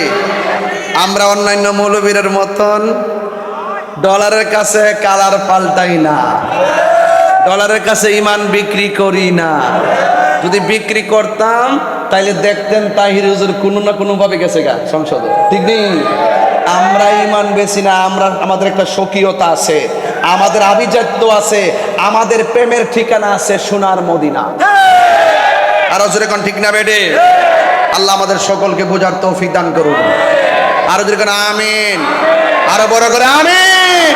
আমরা অন্যান্য মৌলবীরের মতন ডলারের কাছে কালার পাল্টাই না, ডলারের কাছে ইমান বিক্রি করি না। যদি বিক্রি করতাম তাইলে দেখতেন তাহির হুজুর কোনো না কোনো ভাবে গেছে গা সংসদে, ঠিক নেই? আমরা ইমান বেশি না, আমাদের একটা স্বকীয়তা আছে, আমাদের আভিজাত্য আছে, আমাদের প্রেমের ঠিকানা আছে সোনার মদিনা। আরো জোরে কোন ঠিক না বেডে? আল্লাহ আমাদের সকলকে বোঝার তৌফিক দান করুন। আরো জোরে কোন আমিন, আরো বড় করে আমিন।